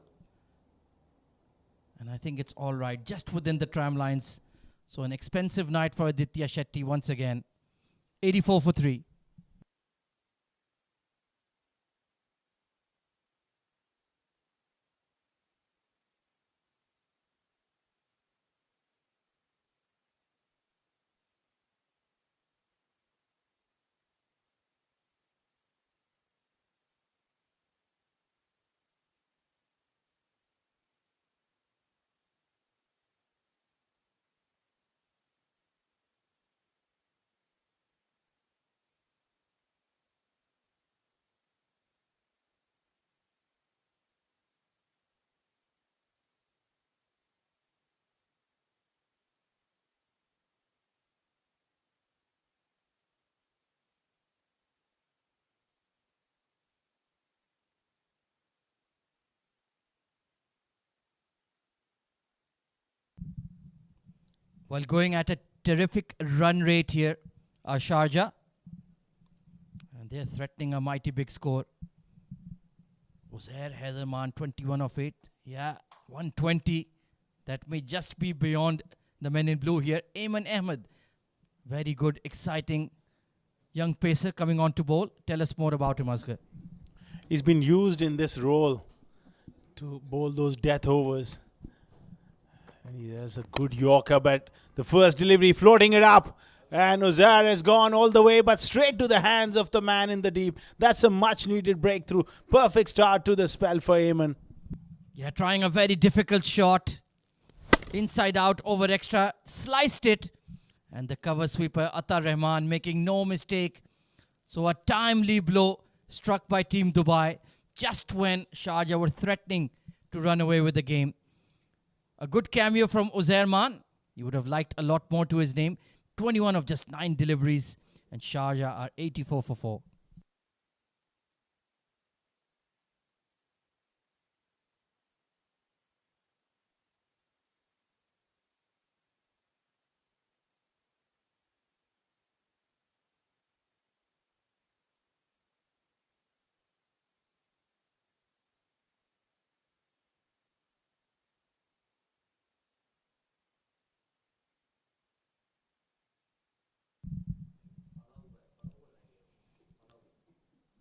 And I think it's all right. Just within the tram lines. So an expensive night for Aditya Shetti once again. 84 for 3. While going at a terrific run rate here are Sharjah. And they're threatening a mighty big score. Uzair Haidarman, 21 of 8. Yeah, 120. That may just be beyond the men in blue here. Ayman Ahmed, very good, exciting young pacer coming on to bowl. Tell us more about him, Asghar. He's been used in this role to bowl those death overs. And he has a good Yorker, but the first delivery floating it up. And Uzair has gone all the way, but straight to the hands of the man in the deep. That's a much needed breakthrough. Perfect start to the spell for Ayman. Yeah, trying a very difficult shot. Inside out over extra. Sliced it. And the cover sweeper, Atar Rahman, making no mistake. So a timely blow struck by Team Dubai just when Sharjah were threatening to run away with the game. A good cameo from Uzair Man. You would have liked a lot more to his name. 21 of just 9 deliveries. And Sharjah are 84 for 4.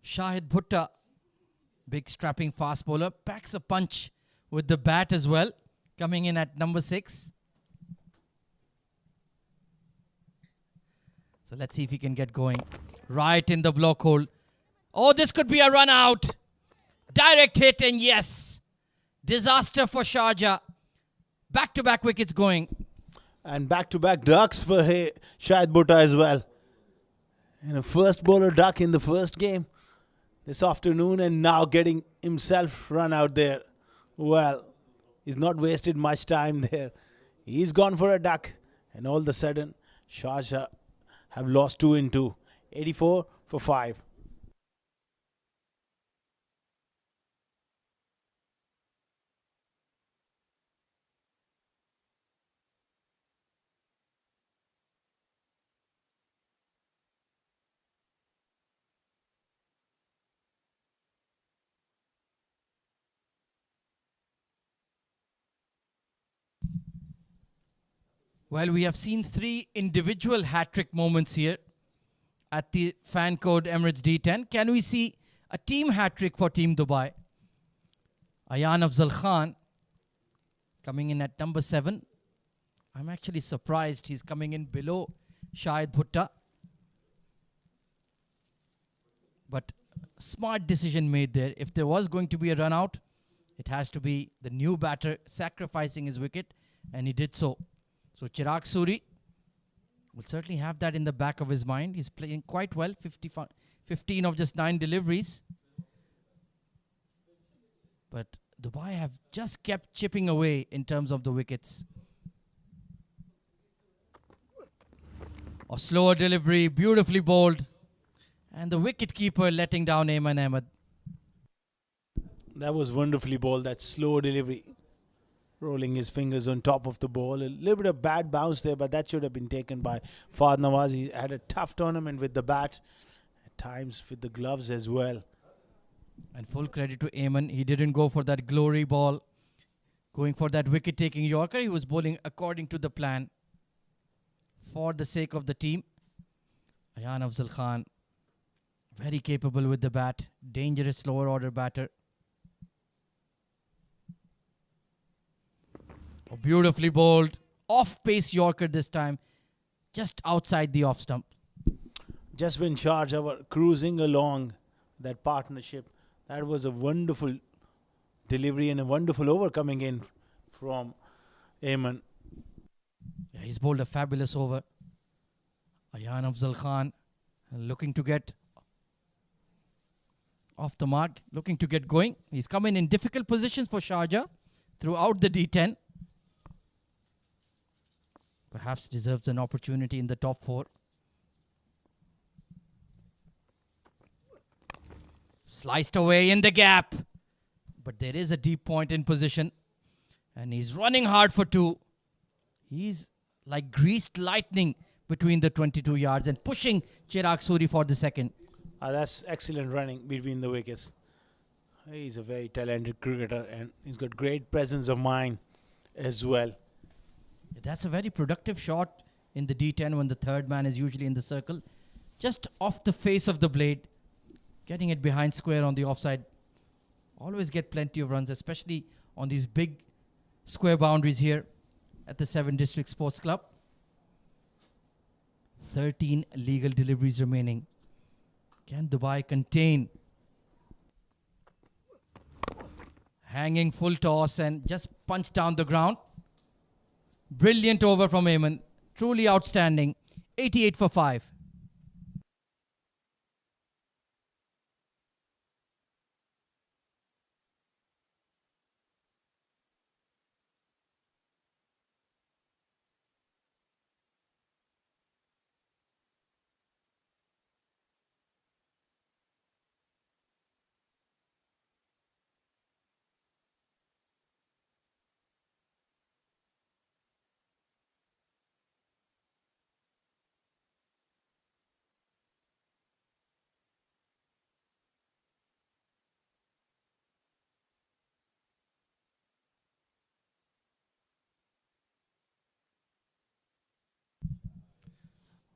Shahid Bhutta, big strapping fast bowler, packs a punch with the bat as well, coming in at number 6. So let's see if he can get going. Right in the block hole. Oh, this could be a run out. Direct hit, and yes, Disaster for Sharjah. Back-to-back wickets going. And back-to-back ducks for Shahid Bhutta as well. And a first bowler duck in the first game this afternoon, and now getting himself run out there. Well, he's not wasted much time there. He's gone for a duck, and all of a sudden, Sharjah have lost 2 in 2. 84 for 5. Well, we have seen 3 individual hat-trick moments here at the fan code Emirates D10. Can we see a team hat-trick for Team Dubai? Ayan Afzal Khan coming in at number 7. I'm actually surprised he's coming in below Shahid Bhutta. But smart decision made there. If there was going to be a run out, it has to be the new batter sacrificing his wicket, and he did so. So Chirag Suri will certainly have that in the back of his mind. He's playing quite well, 15 of just 9 deliveries. But Dubai have just kept chipping away in terms of the wickets. A slower delivery, beautifully bowled. And the wicket-keeper letting down Ayman Ahmed. That was wonderfully bowled, that slow delivery. Rolling his fingers on top of the ball. A little bit of bad bounce there, but that should have been taken by Fahd Nawaz. He had a tough tournament with the bat, at times with the gloves as well. And full credit to Ayman. He didn't go for that glory ball, going for that wicket-taking Yorker. He was bowling according to the plan for the sake of the team. Ayan Afzal Khan, very capable with the bat. Dangerous lower order batter. Oh, beautifully bowled. Off-pace Yorker this time. Just outside the off stump. Just when Sharjah were cruising along that partnership, that was a wonderful delivery and a wonderful over coming in from Ayman. Yeah, he's bowled a fabulous over. Ayan Afzal Khan looking to get off the mark, looking to get going. He's coming in difficult positions for Sharjah throughout the D10. Perhaps deserves an opportunity in the top 4. Sliced away in the gap. But there is a deep point in position. And he's running hard for 2. He's like greased lightning between the 22 yards and pushing Chirag Suri for the second. That's excellent running between the wickets. He's a very talented cricketer and he's got great presence of mind as well. That's a very productive shot in the D10 when the third man is usually in the circle. Just off the face of the blade. Getting it behind square on the offside. Always get plenty of runs, especially on these big square boundaries here at the 7 District Sports Club. 13 legal deliveries remaining. Can Dubai contain? Hanging full toss and just punch down the ground. Brilliant over from Ayman. Truly outstanding. 88 for 5.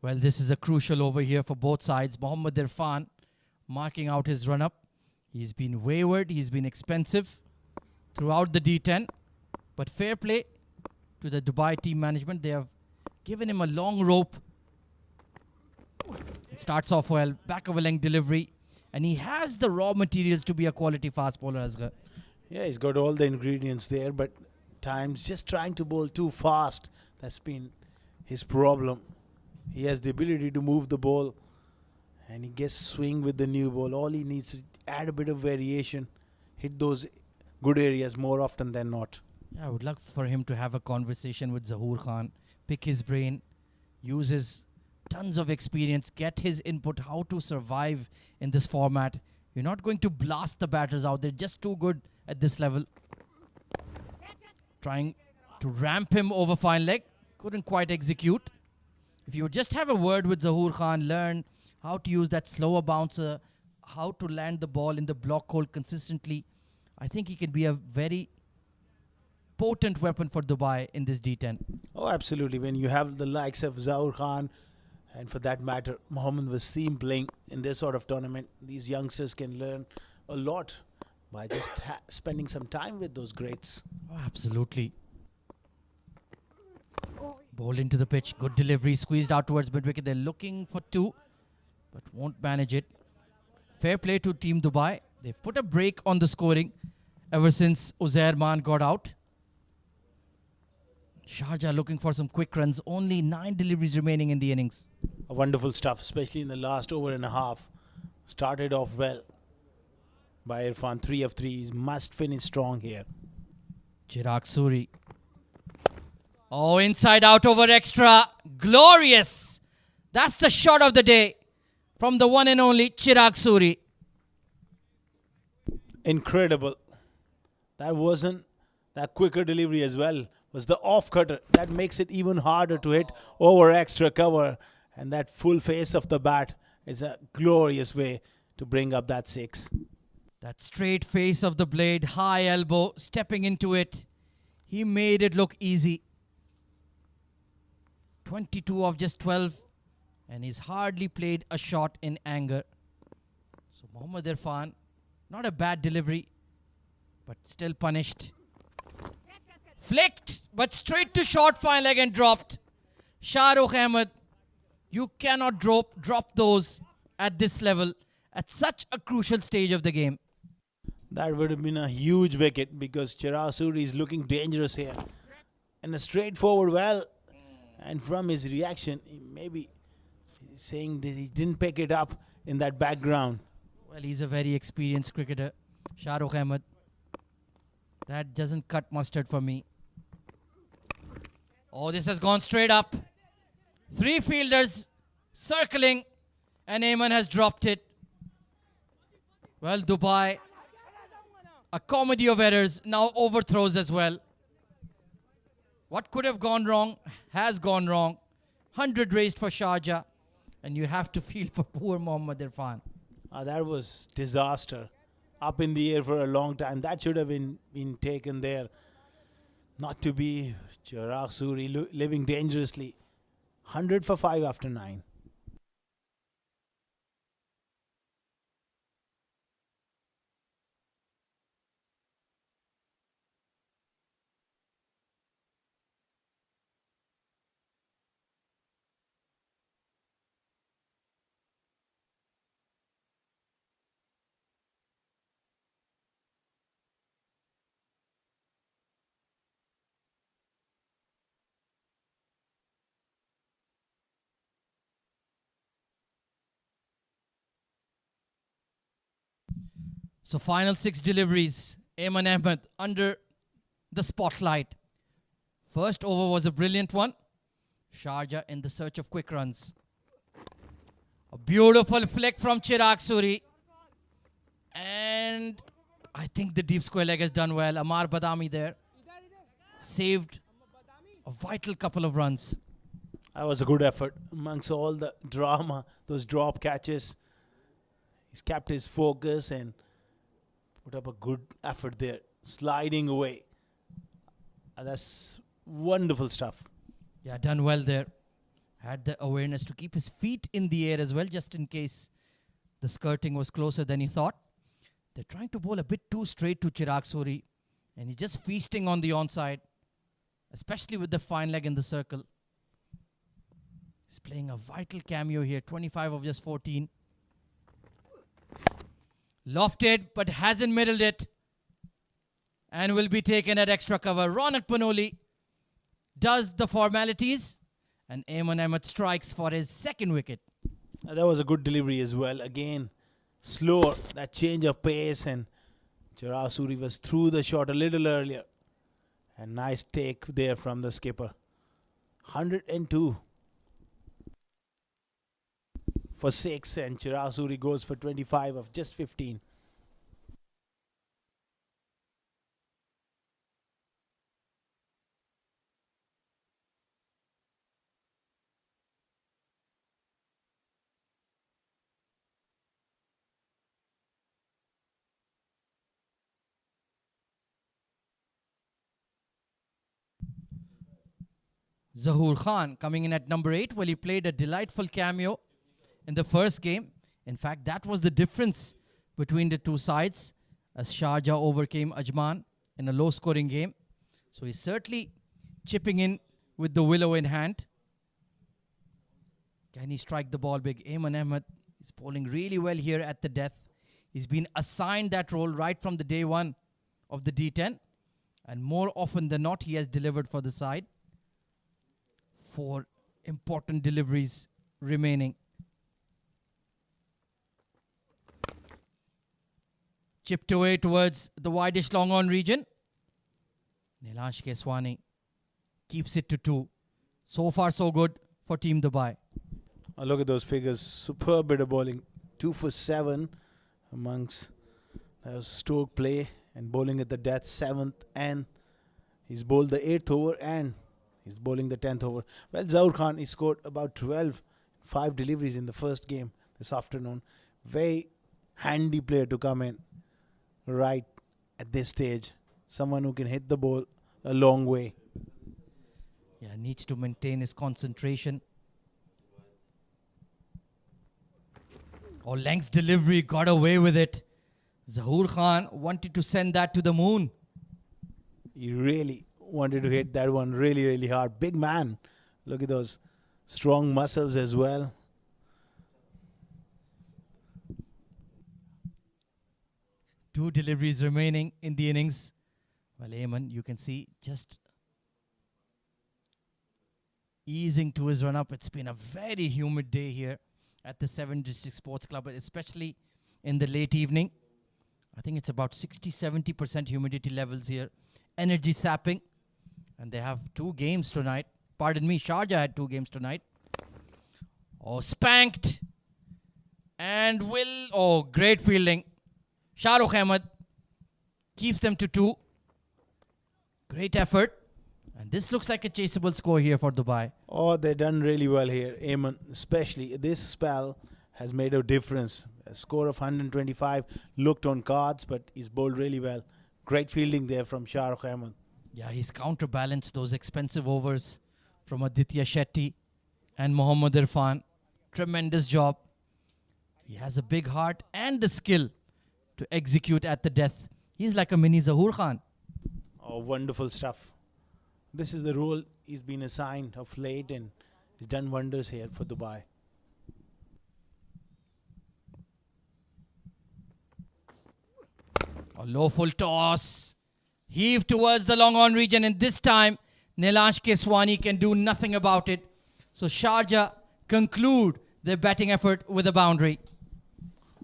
Well, this is a crucial over here for both sides. Mohammad Irfan marking out his run-up. He's been wayward. He's been expensive throughout the D10. But fair play to the Dubai team management. They have given him a long rope. It starts off well. Back of a length delivery. And he has the raw materials to be a quality fast bowler, Asghar. Yeah, he's got all the ingredients there, but times just trying to bowl too fast. That's been his problem. He has the ability to move the ball and he gets swing with the new ball. All he needs to add a bit of variation, hit those good areas more often than not. Yeah, I would love for him to have a conversation with Zahoor Khan, pick his brain, use his tons of experience, get his input, how to survive in this format. You're not going to blast the batters out. They're just too good at this level. Trying to ramp him over fine leg. Couldn't quite execute. If you would just have a word with Zahoor Khan, learn how to use that slower bouncer, how to land the ball in the block hole consistently, I think he can be a very potent weapon for Dubai in this D10. Oh, absolutely. When you have the likes of Zahoor Khan and for that matter, Mohammad Wasim playing in this sort of tournament, these youngsters can learn a lot by just spending some time with those greats. Oh, absolutely. Bowled into the pitch. Good delivery. Squeezed out towards mid-wicket. They're looking for two, but won't manage it. Fair play to Team Dubai. They've put a break on the scoring ever since Uzair Maan got out. Sharjah looking for some quick runs. Only 9 deliveries remaining in the innings. Wonderful stuff, especially in the last over and a half. Started off well by Irfan. 3 of 3. He must finish strong here. Chirag Suri. Oh, inside out over extra. Glorious. That's the shot of the day from the one and only Chirag Suri. Incredible. That wasn't that quicker delivery as well. Was the off cutter. That makes it even harder to hit over extra cover. And that full face of the bat is a glorious way to bring up that 6. That straight face of the blade, high elbow, stepping into it. He made it look easy. 22 of just 12. And he's hardly played a shot in anger. So Mohammad Irfan, not a bad delivery, but still punished. Flicked, but straight to short fine leg and dropped. Shahrukh Ahmed, you cannot drop those at this level, at such a crucial stage of the game. That would have been a huge wicket because Chirag Suri is looking dangerous here. And a straightforward well. And from his reaction, maybe saying that he didn't pick it up in that background. Well, he's a very experienced cricketer, Shahrukh Ahmed. That doesn't cut mustard for me. Oh, this has gone straight up. 3 fielders circling, and Ayman has dropped it. Well, Dubai, a comedy of errors, now overthrows as well. What could have gone wrong has gone wrong. 100 raised for Sharjah, and you have to feel for poor Mohammad Irfan. That was disaster. Up in the air for a long time. That should have been taken there. Not to be Chirag Suri living dangerously. 100 for 5 after 9. So final 6 deliveries. Ayman Ahmed under the spotlight. First over was a brilliant one. Sharjah in the search of quick runs. A beautiful flick from Chirag Suri. And I think the deep square leg has done well. Amar Badami there. Saved a vital couple of runs. That was a good effort amongst all the drama, those drop catches. He's kept his focus and put up a good effort there, sliding away. And that's wonderful stuff. Yeah, done well there. Had the awareness to keep his feet in the air as well, just in case the skirting was closer than he thought. They're trying to bowl a bit too straight to Chirag Suri, and he's just feasting on the onside, especially with the fine leg in the circle. He's playing a vital cameo here, 25 of just 14. Lofted, but hasn't middled it. and will be taken at extra cover. Ronak Panoli does the formalities, and Ayman Ahmed strikes for his second wicket. That was a good delivery as well. Again, slower, that change of pace, and Chirag Suri was through the shot a little earlier. And nice take there from the skipper. 102 for 6, and Chirag Suri goes for 25 of just 15. Zahoor Khan coming in at number 8. Well, he played a delightful cameo in the first game. In fact, that was the difference between the two sides as Sharjah overcame Ajman in a low-scoring game. So he's certainly chipping in with the willow in hand. Can he strike the ball big? Ayman Ahmed is bowling really well here at the death. He's been assigned that role right from the day one of the D10. And more often than not, he has delivered for the side. 4 important deliveries remaining. Chipped away towards the wideish long on region. Nilansh Keswani keeps it to 2. So far so good for Team Dubai. Oh, look at those figures. Superb bit of bowling. 2 for 7 amongst stroke play and bowling at the death 7th, and he's bowled the 8th over and he's bowling the 10th over. Well, Zahoor Khan, he scored about 5 deliveries in the first game this afternoon. Very handy player to come in right at this stage. Someone who can hit the ball a long way. Yeah, needs to maintain his concentration. Oh, length delivery, got away with it. Zahoor Khan wanted to send that to the moon. He really wanted to hit that one really, really hard. Big man. Look at those strong muscles as well. Two deliveries remaining in the innings. Well, Ayman, you can see just easing to his run-up. It's been a very humid day here at the 7 District Sports Club, especially in the late evening. I think it's about 60-70% humidity levels here. Energy sapping. And they have 2 games tonight. Pardon me, Sharjah had 2 games tonight. Oh, spanked. And great fielding. Shahrukh Ahmed keeps them to 2. Great effort. And this looks like a chaseable score here for Dubai. Oh, they've done really well here. Ayman, especially this spell, has made a difference. A score of 125 looked on cards, but he's bowled really well. Great fielding there from Shahrukh Ahmed. Yeah, he's counterbalanced those expensive overs from Aditya Shetti and Mohammad Irfan. Tremendous job. He has a big heart and the skill to execute at the death. He's like a mini Zahoor Khan. Oh, wonderful stuff. This is the role he's been assigned of late, and he's done wonders here for Dubai. A low full toss. Heave towards the long on region, and this time Nilansh Keswani can do nothing about it. So Sharjah conclude their batting effort with a boundary.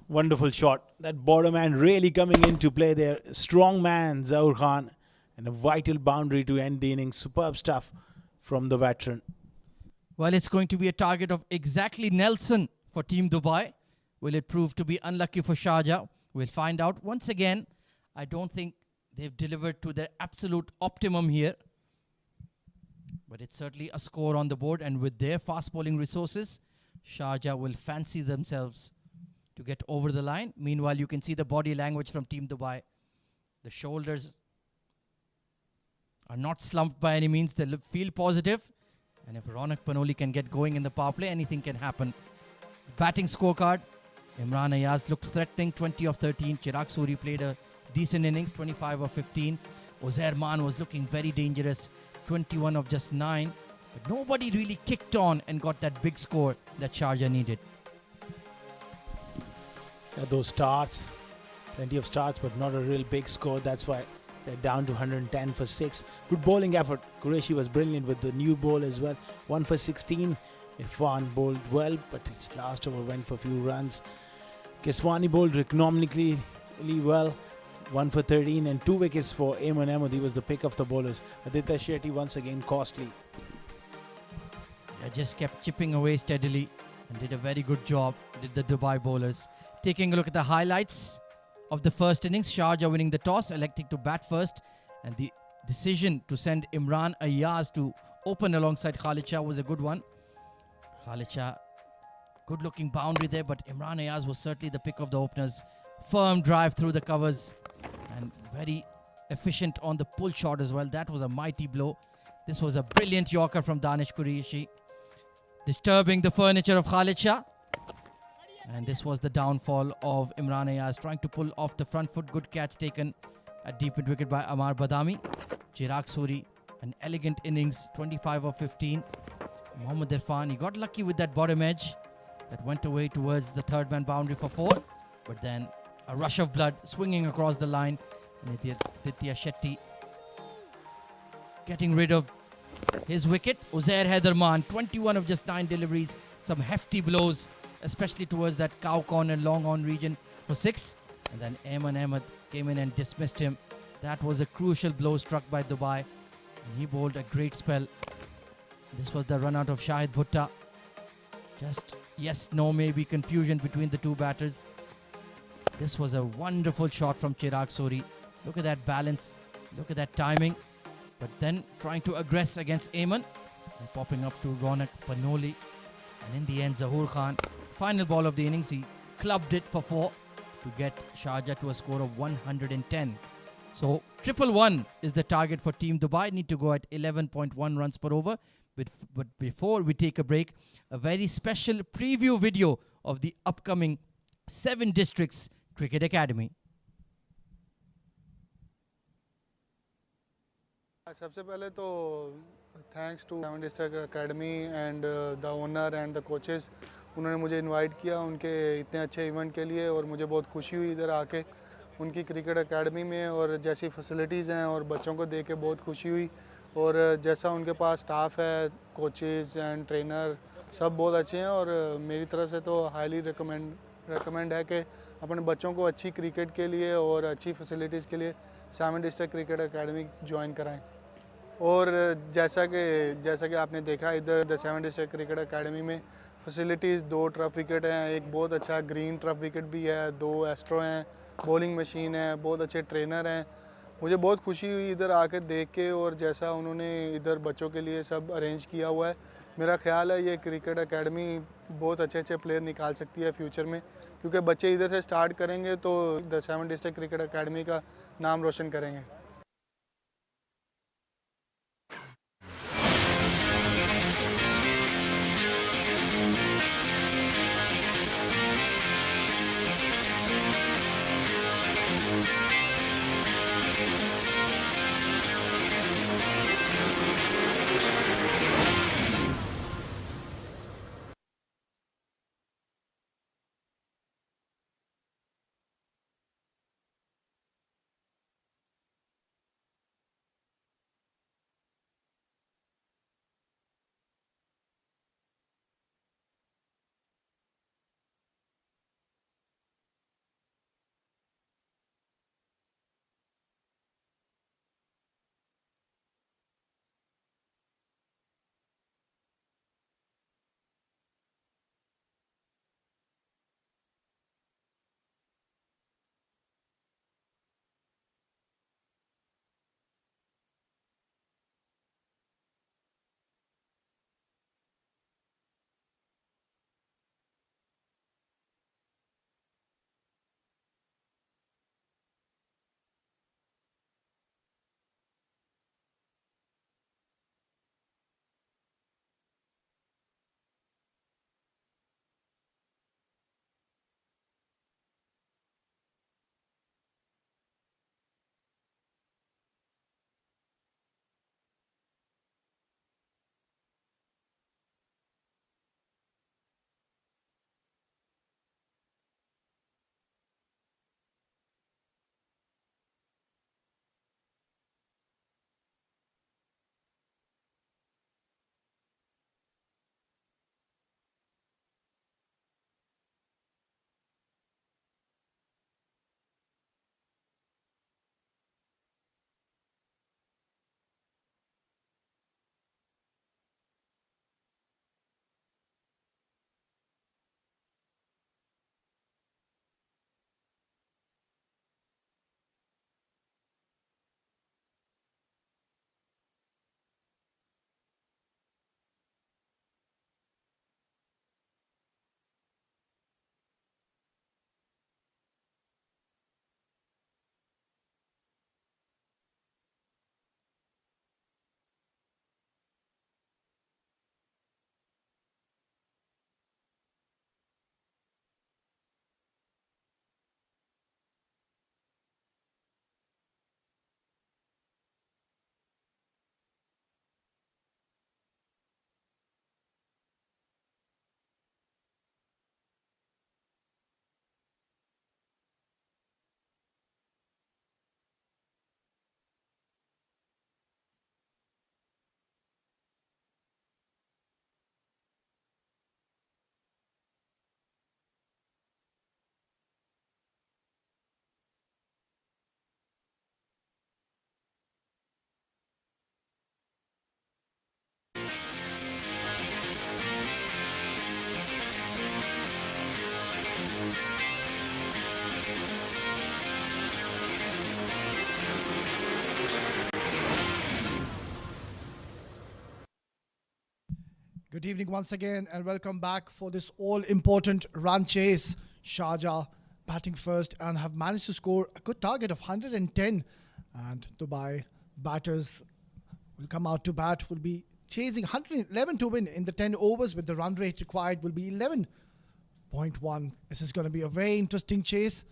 Wonderful shot. That border man really coming into play there. Strong man, Zahoor Khan. And a vital boundary to end the innings. Superb stuff from the veteran. Well, it's going to be a target of exactly Nelson for Team Dubai. Will it prove to be unlucky for Sharjah? We'll find out. Once again, I don't think they've delivered to their absolute optimum here. But it's certainly a score on the board. And with their fast bowling resources, Sharjah will fancy themselves to get over the line. Meanwhile, you can see the body language from Team Dubai. The shoulders are not slumped by any means. They feel positive. And if Ronak Panoli can get going in the power play, anything can happen. Batting scorecard. Imran Ayaz looked threatening, 20 of 13. Chirag Suri played a decent innings, 25 of 15. Uzair Maan was looking very dangerous, 21 of just 9. But nobody really kicked on and got that big score that Sharjah needed. Yeah, those starts, plenty of starts, but not a real big score. That's why They're down to 110 for 6. Good bowling effort. Qureshi was brilliant with the new ball as well. 1 for 16. Irfan bowled well, but his last over went for a few runs. Keswani bowled economically well. 1 for 13 and 2 wickets for Ayman Ahmed. He was the pick of the bowlers. Aditya Shetti once again costly. Just kept chipping away steadily and did a very good job, did the Dubai bowlers. Taking a look at the highlights of the first innings, Sharjah winning the toss, electing to bat first, and the decision to send Imran Ayaz to open alongside Khalid Shah was a good one. Khalid Shah, good looking boundary there, but Imran Ayaz was certainly the pick of the openers. Firm drive through the covers and very efficient on the pull shot as well. That was a mighty blow. This was a brilliant Yorker from Danish Qureshi, disturbing the furniture of Khalid Shah. And this was the downfall of Imran Ayaz, trying to pull off the front foot. Good catch taken at deep mid wicket by Amar Badami. Chirag Suri, an elegant innings, 25 of 15. Mohammad Irfan, he got lucky with that bottom edge that went away towards the third man boundary for 4. But then a rush of blood swinging across the line. And Aditya Shetti getting rid of his wicket. Uzair Haidarman, 21 of just 9 deliveries. Some hefty blows, especially towards that cow corner long on region for 6. And then Ayman Ahmed came in and dismissed him. That was a crucial blow struck by Dubai. And he bowled a great spell. This was the run out of Shahid Bhutta. Just yes, no, maybe confusion between the two batters. This was a wonderful shot from Chirag Suri. Look at that balance. Look at that timing. But then trying to aggress against Ayman and popping up to Ronak Panoli. And in the end, Zahoor Khan, final ball of the innings, he clubbed it for 4 to get Sharjah to a score of 110. So 111 is the target for Team Dubai. Need to go at 11.1 runs per over. But before we take a break, a very special preview video of the upcoming 7 Districts Cricket Academy. सबसे पहले तो thanks to 7 district academy and the owner and the coaches, उन्होंने मुझे invite किया उनके इतने अच्छे event के लिए और मुझे बहुत खुशी हुई इधर आके उनकी क्रिकेट एकेडमी में और जैसी फैसिलिटीज़ हैं और बच्चों को देख के बहुत खुशी हुई और जैसा उनके पास स्टाफ है, कोचेस एंड ट्रेनर सब बहुत अच्छे हैं और मेरी तरफ से तो हाईली रिकमेंड है कि अपने बच्चों को अच्छी क्रिकेट के लिए और अच्छी फैसिलिटीज़ के लिए 7 डिस्ट्रिक्ट क्रिकेट एकेडमी ज्वाइन कराएं। और जैसा कि आपने देखा इधर द 7 डिस्ट्रिक्ट क्रिकेट एकेडमी में फैसिलिटीज़ 2 टर्फ विकेट हैं, एक बहुत अच्छा ग्रीन टर्फ विकेट भी है, 2 एस्ट्रो हैं, बॉलिंग मशीन है, बहुत अच्छे ट्रेनर हैं। मुझे बहुत खुशी हुई इधर आके देख के और जैसा उन्होंने इधर बच्चों के लिए सब अरेंज किया हुआ है। मेरा ख्याल है ये क्रिकेट एकेडमी बहुत अच्छे प्लेयर निकाल सकती है फ्यूचर में, क्योंकि बच्चे इधर से स्टार्ट करेंगे तो द 7 डिस्ट्रिक्ट क्रिकेट एकेडमी का नाम रोशन करेंगे। Good evening once again and welcome back for this all-important run chase. Sharjah batting first and have managed to score a good target of 110. And Dubai batters will come out to bat, will be chasing 111 to win in the 10 overs with the run rate required will be 11.1. This is going to be a very interesting chase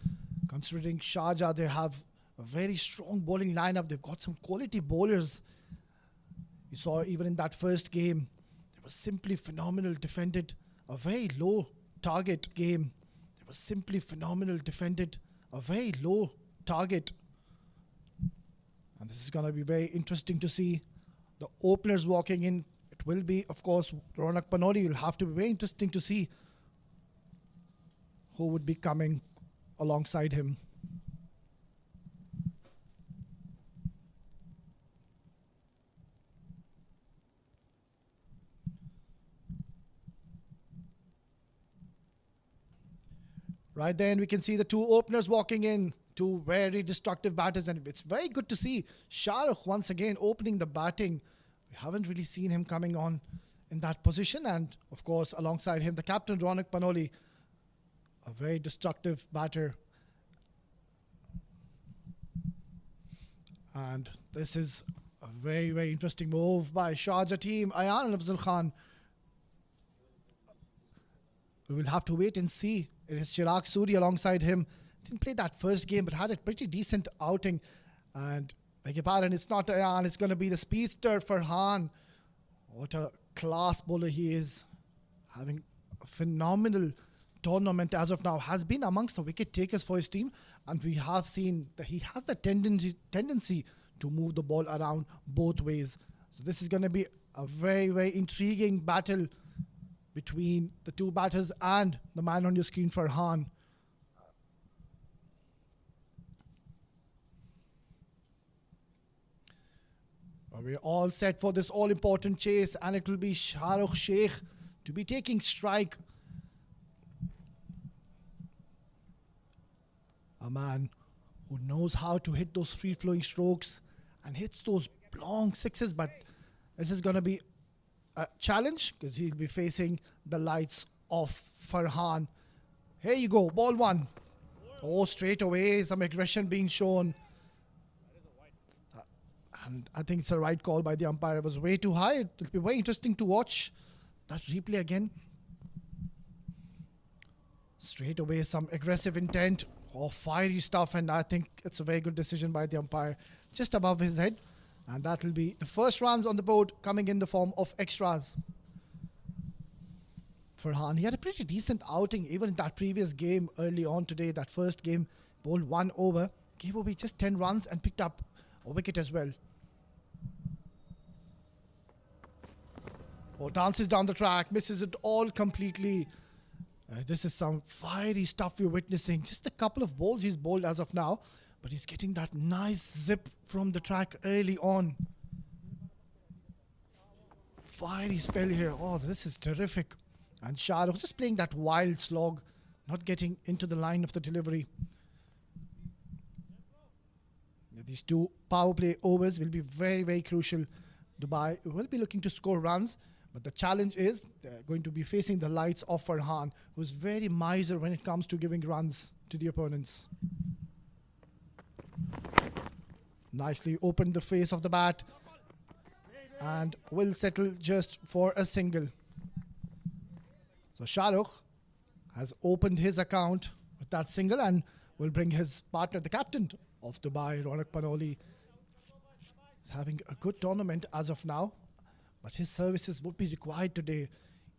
considering Sharjah, they have a very strong bowling lineup. They've got some quality bowlers. You saw even in that first game, they were simply phenomenal, defended a very low target game. They were simply phenomenal, defended a very low target. And this is going to be very interesting to see. The openers walking in, it will be, of course, Ronak Panoli. Will have to be very interesting to see who would be coming alongside him. Right then, we can see the two openers walking in, two very destructive batters, and it's very good to see Shahrukh once again opening the batting. We haven't really seen him coming on in that position, and of course, alongside him, the captain Ronak Panoli, a very destructive batter. And this is a very, very interesting move by Sharjah team. Ayan and Afzal Khan. We will have to wait and see. It is Chirag Suri alongside him. Didn't play that first game, but had a pretty decent outing. And beg your pardon, it's not Ayan, it's going to be the speedster Farhan. What a class bowler he is. Having a phenomenal tournament as of now. Has been amongst the wicket takers for his team. And we have seen that he has the tendency to move the ball around both ways. So this is going to be a very, very intriguing battle between the two batters and the man on your screen, Farhan. We're all set for this all-important chase, and it will be Shahrukh Sheikh to be taking strike. A man who knows how to hit those free-flowing strokes and hits those long sixes, but this is going to be a challenge because he'll be facing the lights of Farhan. Here you go, ball one. Oh, straight away, some aggression being shown. And I think it's a right call by the umpire. It was way too high. It will be very interesting to watch that replay again. Straight away, some aggressive intent. Oh, fiery stuff. And I think it's a very good decision by the umpire. Just above his head. And that will be the first runs on the board coming in the form of extras. Farhan, he had a pretty decent outing even in that previous game early on today. That first game, bowled 1 over, gave away just 10 runs and picked up a wicket as well. Oh, dances down the track, misses it all completely. This is some fiery stuff we're witnessing. Just a couple of balls he's bowled as of now. But he's getting that nice zip from the track early on. Fiery spell here. Oh, this is terrific. And Shahrukh just playing that wild slog, not getting into the line of the delivery. These two power play overs will be very, very crucial. Dubai will be looking to score runs, but the challenge is they're going to be facing the lights of Farhan, who's very miser when it comes to giving runs to the opponents. Nicely opened the face of the bat and will settle just for a single. So Shahrukh has opened his account with that single and will bring his partner, the captain of Dubai, Ronak Panoli. He's having a good tournament as of now, but his services would be required today.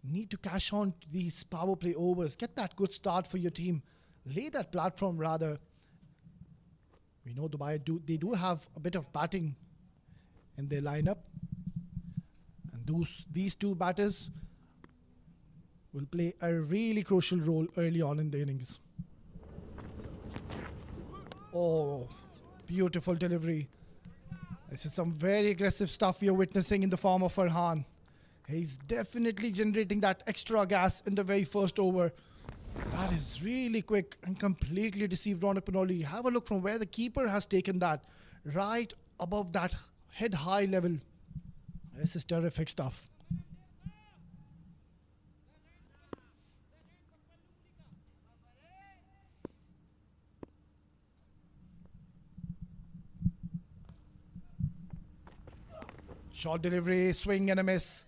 You need to cash on to these power play overs. Get that good start for your team. Lay that platform rather. We know Dubai they do have a bit of batting in their lineup. And these two batters will play a really crucial role early on in the innings. Oh, beautiful delivery. This is some very aggressive stuff you're witnessing in the form of Farhan. He's definitely generating that extra gas in the very first over. That is really quick and completely deceived Ronak Panoli. Have a look from where the keeper has taken that. Right above that head high level. This is terrific stuff. Short delivery, swing and a miss.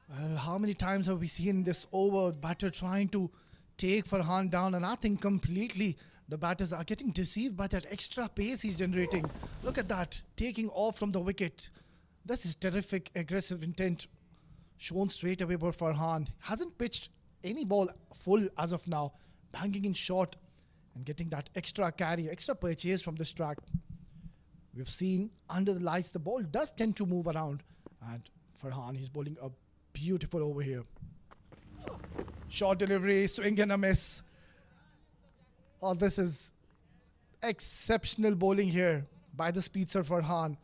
Well, how many times have we seen this over? Batter trying to take Farhan down, and I think completely the batters are getting deceived by that extra pace he's generating. Look at that, taking off from the wicket. This is terrific aggressive intent shown straight away by Farhan. Hasn't pitched any ball full as of now, banging in short and getting that extra carry, extra purchase from this track. We've seen under the lights the ball does tend to move around, and Farhan, he's bowling a beautiful over here. Short delivery, swing and a miss. Oh, this is exceptional bowling here by the speedster Farhan.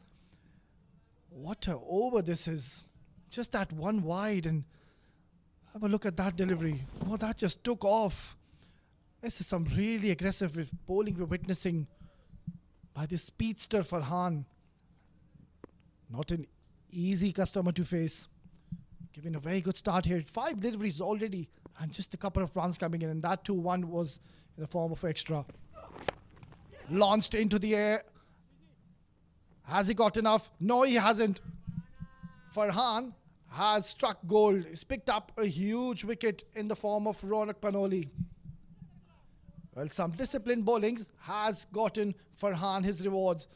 What a over this is. Just that one wide, and have a look at that delivery. Oh, that just took off. This is some really aggressive bowling we're witnessing by this speedster Farhan. Not an easy customer to face. Giving a very good start here. 5 deliveries already, and just a couple of runs coming in, and that too, one was in the form of extra. Launched into the air. Has he got enough? No, he hasn't. Farhan has struck gold. He's picked up a huge wicket in the form of Ronak Panoli. Well, some disciplined bowling has gotten Farhan his rewards.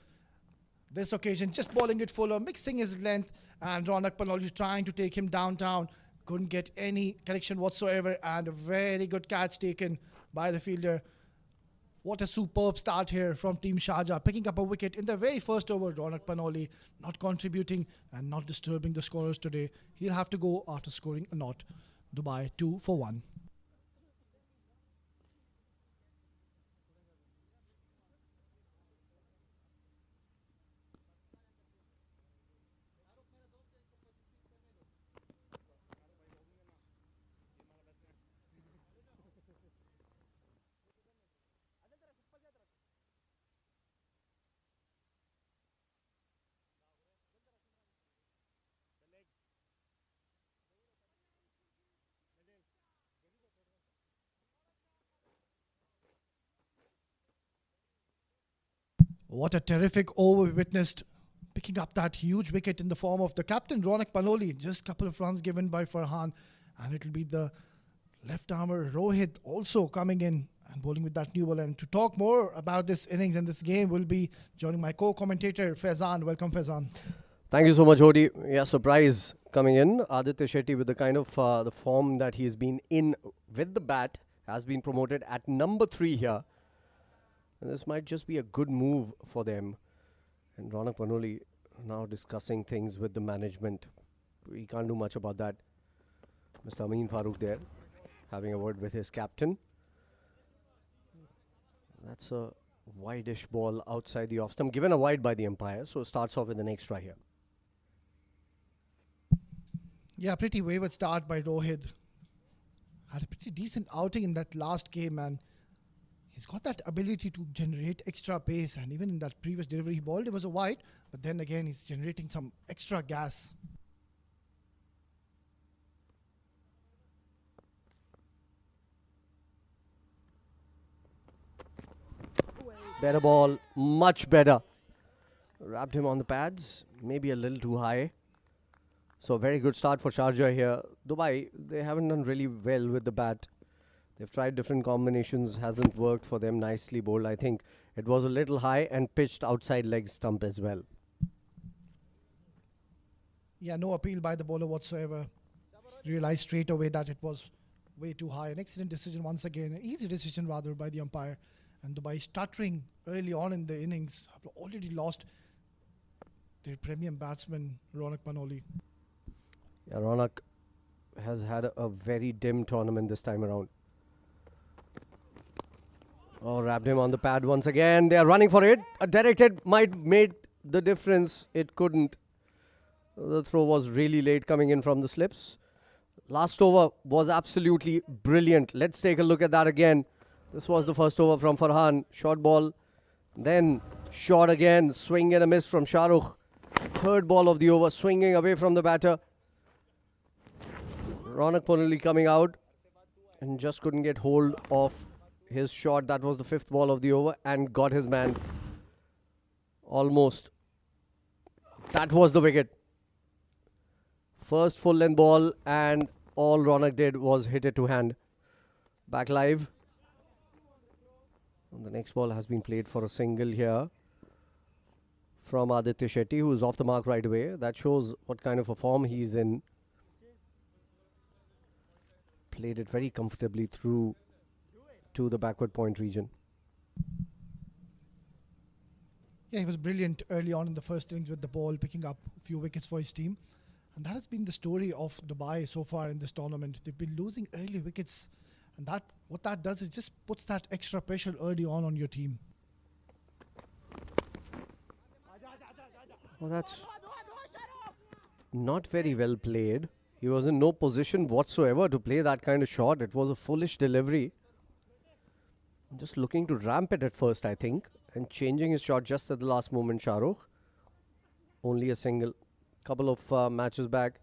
This occasion, just bowling it fuller, mixing his length, and Ronak Panoli trying to take him downtown. Couldn't get any connection whatsoever, and a very good catch taken by the fielder. What a superb start here from Team Shaja, picking up a wicket in the very first over. Ronak Panoli not contributing and not disturbing the scorers today. He'll have to go after scoring a not. Dubai 2 for 1. What a terrific over we witnessed, picking up that huge wicket in the form of the captain Ronak Panoli. Just a couple of runs given by Farhan, and it'll be the left armer Rohit also coming in and bowling with that new ball. And to talk more about this innings and this game will be joining my co-commentator Faizan. Welcome, Faizan. Thank you so much, Hodi. Yeah, surprise coming in. Aditya Shetti, with the kind of the form that he's been in with the bat, has been promoted at number 3 here. And this might just be a good move for them. And Ronak Panoli now discussing things with the management. We can't do much about that. Mr. Amin Farooq there, having a word with his captain. That's a wide-ish ball outside the off-stump, given a wide by the umpire. So starts off with an extra here. Yeah, pretty wayward start by Rohit. Had a pretty decent outing in that last game, and he's got that ability to generate extra pace, and even in that previous delivery he bowled, it was a wide, but then again he's generating some extra gas. Better ball, much better. Wrapped him on the pads, maybe a little too high. So very good start for Sharjah here. Dubai, they haven't done really well with the bat. They've tried different combinations, hasn't worked for them. Nicely bowled. I think it was a little high and pitched outside leg stump as well. Yeah, no appeal by the bowler whatsoever. Realized straight away that it was way too high. An excellent decision once again. An easy decision rather by the umpire. And Dubai stuttering early on in the innings. Have already lost their premium batsman, Ronak Panoli. Yeah, Ronak has had a very dim tournament this time around. Oh, wrapped him on the pad once again. They are running for it. A directed might made the difference. It couldn't. The throw was really late coming in from the slips. Last over was absolutely brilliant. Let's take a look at that again. This was the first over from Farhan. Short ball. Then short again. Swing and a miss from Shah Rukh. Third ball of the over. Swinging away from the batter. Ronak Panoli coming out and just couldn't get hold of his shot. That was the 5th ball of the over and got his man. Almost That was the wicket. First full length ball, and all Ronak did was hit it to hand. Back live. And the next ball has been played for a single here from Aditya Shetti, who is off the mark right away. That shows what kind of a form he's in. Played it very comfortably through to the backward point region. Yeah, he was brilliant early on in the first innings with the ball, picking up a few wickets for his team. And that has been the story of Dubai so far in this tournament. They've been losing early wickets. And that what that does is just puts that extra pressure early on your team. Well, that's not very well played. He was in no position whatsoever to play that kind of shot. It was a foolish delivery. Just looking to ramp it at first, I think, and changing his shot just at the last moment, Shahrukh. Only a single. Couple of matches back,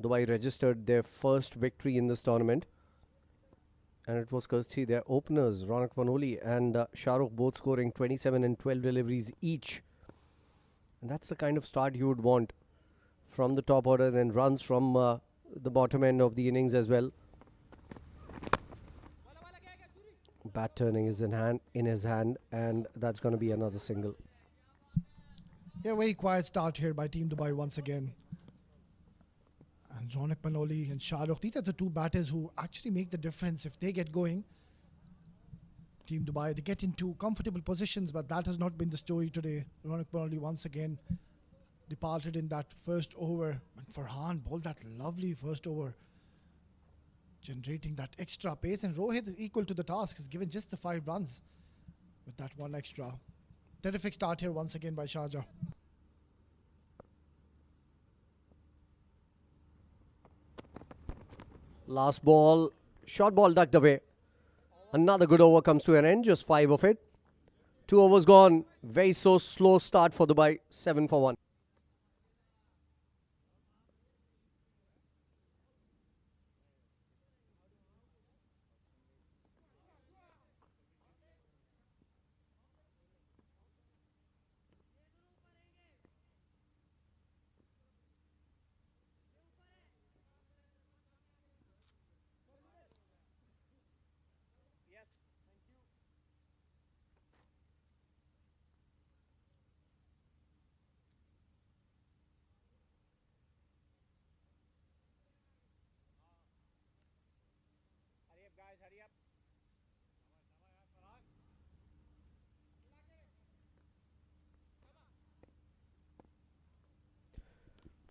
Dubai registered their first victory in this tournament. And it was courtesy their openers, Ronak Vanoli and Shahrukh, both scoring 27 and 12 deliveries each. And that's the kind of start you would want from the top order, then runs from the bottom end of the innings as well. Bat turning is in his hand, and that's going to be another single. Yeah, very quiet start here by Team Dubai once again. And Ronak Panoli and Shahrukh, these are the two batters who actually make the difference if they get going. Team Dubai, they get into comfortable positions, but that has not been the story today. Ronak Panoli once again departed in that first over. And Farhan bowled that lovely first over, generating that extra pace. And Rohit is equal to the task. He's given just the 5 runs with that one extra. Terrific start here once again by Sharjah. Last ball, short ball ducked away. Another good over comes to an end, just 5 of it. 2 overs gone. Very slow start for Dubai, 7 for 1.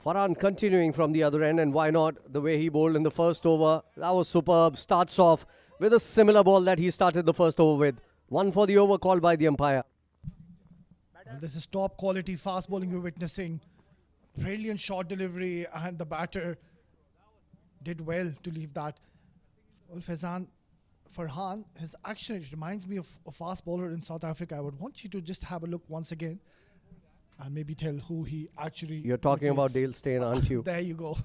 Farhan continuing from the other end, and why not? The way he bowled in the first over, that was superb. Starts off with a similar ball that he started the first over with. 1 for the over called by the umpire. Well, this is top quality fast bowling we're witnessing. Brilliant short delivery, and the batter did well to leave that. Well, Farhan, his action, it reminds me of a fast bowler in South Africa. I would want you to just have a look once again and maybe tell who he actually... You're talking about Dale Steyn, aren't you? There you go.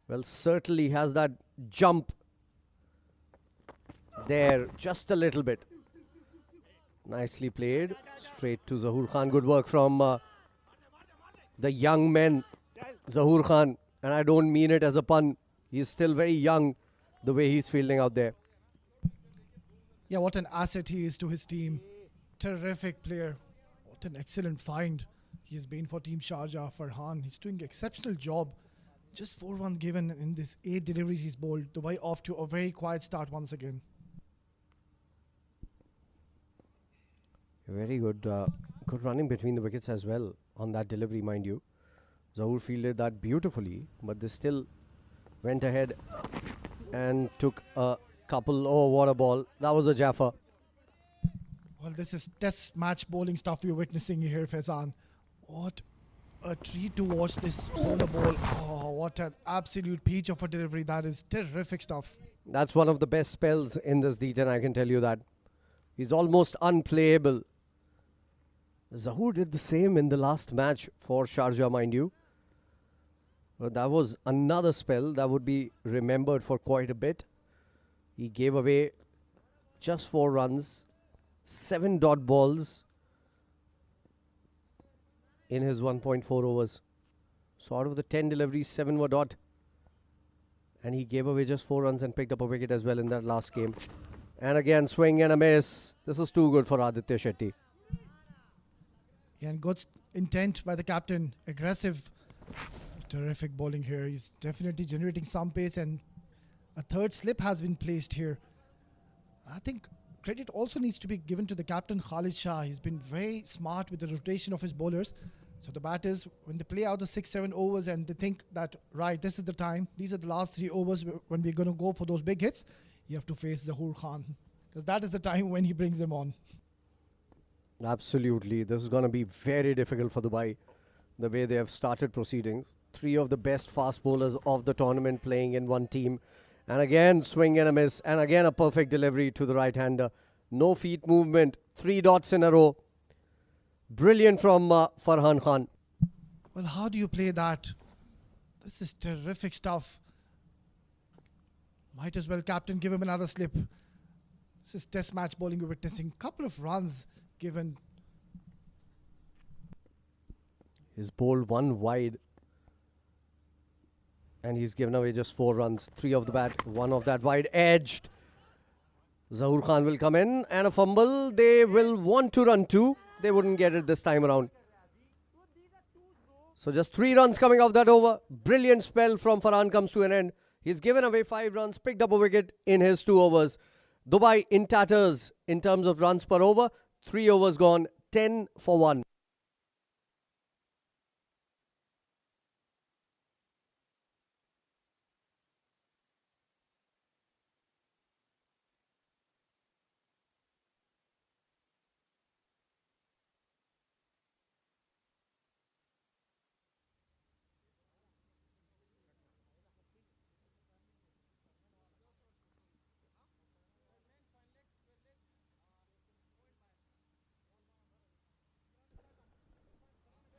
Well, certainly has that jump there, just a little bit. Nicely played. Straight to Zahoor Khan. Good work from the young men, Zahoor Khan. And I don't mean it as a pun. He's still very young, the way he's fielding out there. Yeah, what an asset he is to his team. Terrific player. What an excellent find he's been for Team Sharjah. Farhan, he's doing an exceptional job. Just 4-1 given in this 8 deliveries he's bowled. Dubai off to a very quiet start once again. Very good. Good running between the wickets as well on that delivery, mind you. Zahoor fielded that beautifully, but they still went ahead and took a couple. Oh, what a ball. That was a Jaffa. Well, this is test match bowling stuff we're witnessing here, Faizan. What a treat to watch this bowler bowl. Oh, what an absolute peach of a delivery. That is terrific stuff. That's one of the best spells in this D10, I can tell you that. He's almost unplayable. Zahoor did the same in the last match for Sharjah, mind you. But that was another spell that would be remembered for quite a bit. He gave away just 4 runs, 7 dot balls. in his 1.4 overs. So out of the 10 deliveries, 7 were dot. And he gave away just 4 runs and picked up a wicket as well in that last game. And again, swing and a miss. This is too good for Aditya Shetti. And good intent by the captain. Aggressive. Terrific bowling here. He's definitely generating some pace, and a third slip has been placed here. I think credit also needs to be given to the captain Khalid Shah. He's been very smart with the rotation of his bowlers. So the batters, when they play out the 6-7 overs and they think that, right, this is the time, these are the last 3 overs when we're going to go for those big hits, you have to face Zahoor Khan, because that is the time when he brings them on. Absolutely. This is going to be very difficult for Dubai, the way they have started proceedings. 3 of the best fast bowlers of the tournament playing in one team. And again, swing and a miss. And again, a perfect delivery to the right-hander. No feet movement. 3 dots in a row. Brilliant from Farhan Khan. Well, how do you play that? This is terrific stuff. Might as well, captain, give him another slip. This is test match bowling we're witnessing. Couple of runs given. He's bowled 1 wide. And he's given away just 4 runs. 3 off the bat, 1 off that wide, edged. Zahoor Khan will come in and a fumble. They will want to run 2. They wouldn't get it this time around. So just 3 runs coming off that over. Brilliant spell from Farhan comes to an end. He's given away 5 runs, picked up a wicket in his 2 overs. Dubai in tatters in terms of runs per over. 3 overs gone, 10 for 1.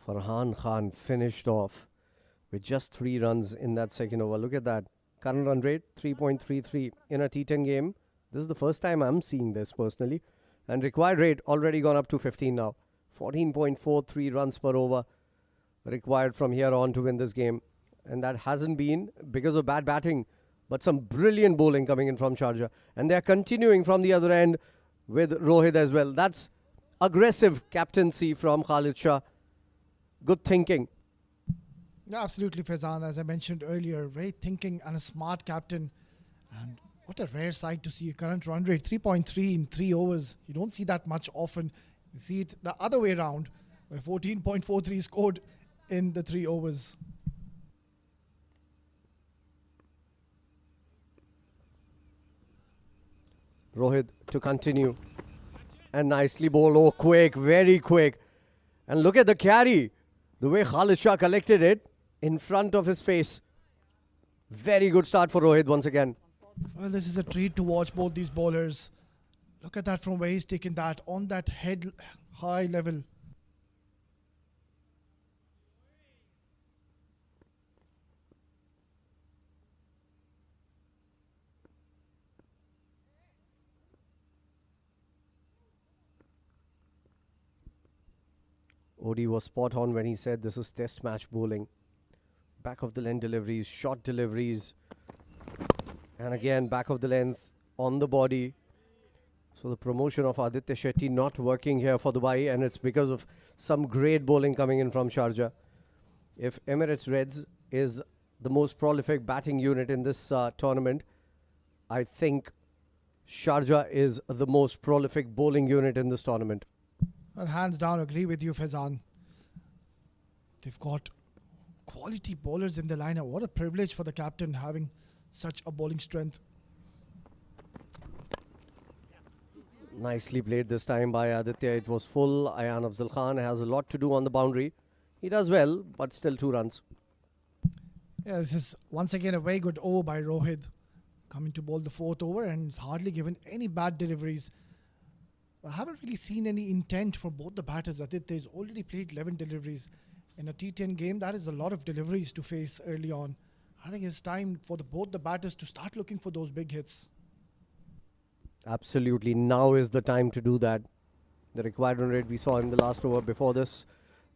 Farhan Khan finished off with just 3 runs in that second over. Look at that. Current run rate, 3.33 in a T10 game. This is the first time I'm seeing this personally. And required rate already gone up to 15 now. 14.43 runs per over required from here on to win this game. And that hasn't been because of bad batting, but some brilliant bowling coming in from Sharjah. And they're continuing from the other end with Rohit as well. That's aggressive captaincy from Khalid Shah. Good thinking. Yeah, absolutely, Faizan. As I mentioned earlier, very thinking and a smart captain. And what a rare sight to see. A current run rate, 3.3 in 3 overs. You don't see that much often. You see it the other way around, where 14.43 scored in the 3 overs. Rohit to continue. And nicely bowled. Oh, quick, very quick. And look at the carry. The way Khalid Shah collected it in front of his face. Very good start for Rohit once again. Well, this is a treat to watch both these bowlers. Look at that from where he's taken that on that head high level. Odi was spot on when he said this is test match bowling. Back of the length deliveries, short deliveries. And again, back of the length on the body. So the promotion of Aditya Shetti not working here for Dubai, and it's because of some great bowling coming in from Sharjah. If Emirates Reds is the most prolific batting unit in this tournament, I think Sharjah is the most prolific bowling unit in this tournament. Well, hands down, agree with you, Faizan. They've got quality bowlers in the lineup. What a privilege for the captain having such a bowling strength. Nicely played this time by Aditya. It was full. Ayan Afzal Khan has a lot to do on the boundary. He does well, but still 2 runs. Yeah, this is once again a very good over by Rohit. Coming to bowl the 4th over, and it's hardly given any bad deliveries. I haven't really seen any intent for both the batters. Aditya has already played 11 deliveries. In a T10 game, that is a lot of deliveries to face early on. I think it's time for both the batters to start looking for those big hits. Absolutely. Now is the time to do that. The required run rate we saw in the last over before this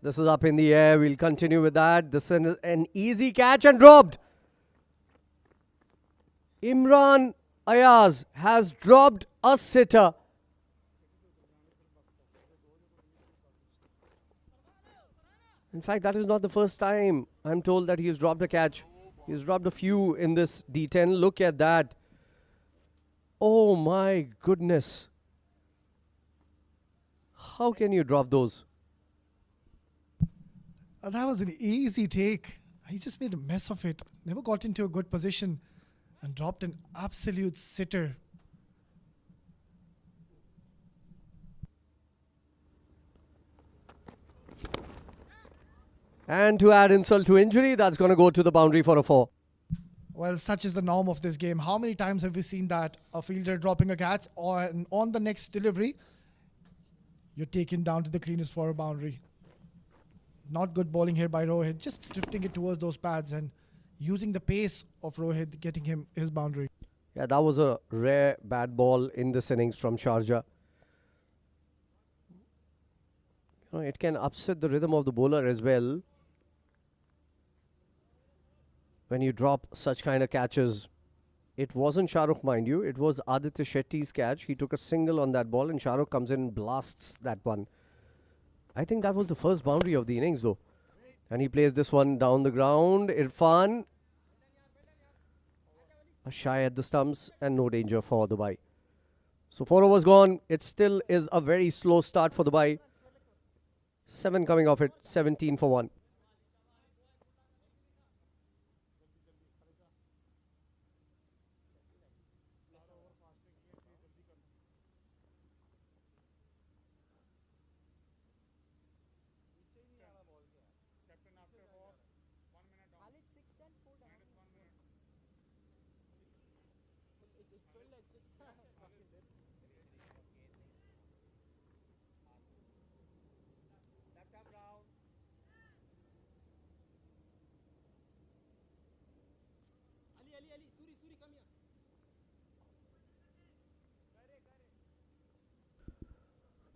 This is up in the air. We'll continue with that. This is an easy catch and dropped. Imran Ayaz has dropped a sitter. In fact, that is not the first time I'm told that he's dropped a catch. He's dropped a few in this D10. Look at that. Oh my goodness. How can you drop those? And that was an easy take. He just made a mess of it. Never got into a good position and dropped an absolute sitter. And to add insult to injury, that's going to go to the boundary for a 4. Well, such is the norm of this game. How many times have we seen that? A fielder dropping a catch, or on the next delivery, you're taken down to the cleaners for a boundary. Not good bowling here by Rohit. Just drifting it towards those pads and using the pace of Rohit, getting him his boundary. Yeah, that was a rare bad ball in this innings from Sharjah. You know, it can upset the rhythm of the bowler as well. When you drop such kind of catches. It wasn't Shah Rukh, mind you. It was Aditya Shetty's catch. He took a single on that ball and Shah Rukh comes in and blasts that one. I think that was the first boundary of the innings though. And he plays this one down the ground. Irfan. A shy at the stumps and no danger for Dubai. So 4 overs gone. It still is a very slow start for Dubai. 7 coming off it. 17 for 1.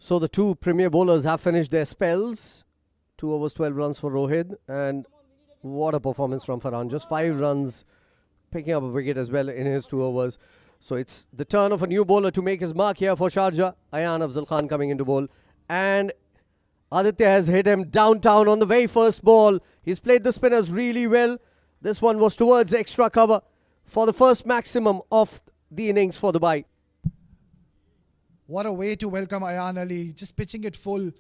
So the two premier bowlers have finished their spells. 2 overs, 12 runs for Rohit. And what a performance from Farhan. Just 5 runs, picking up a wicket as well in his 2 overs. So it's the turn of a new bowler to make his mark here for Sharjah. Ayan Afzal Khan coming into bowl. And Aditya has hit him downtown on the very first ball. He's played the spinners really well. This one was towards extra cover for the first maximum of the innings for Dubai. What a way to welcome Ayan Ali. Just pitching it full.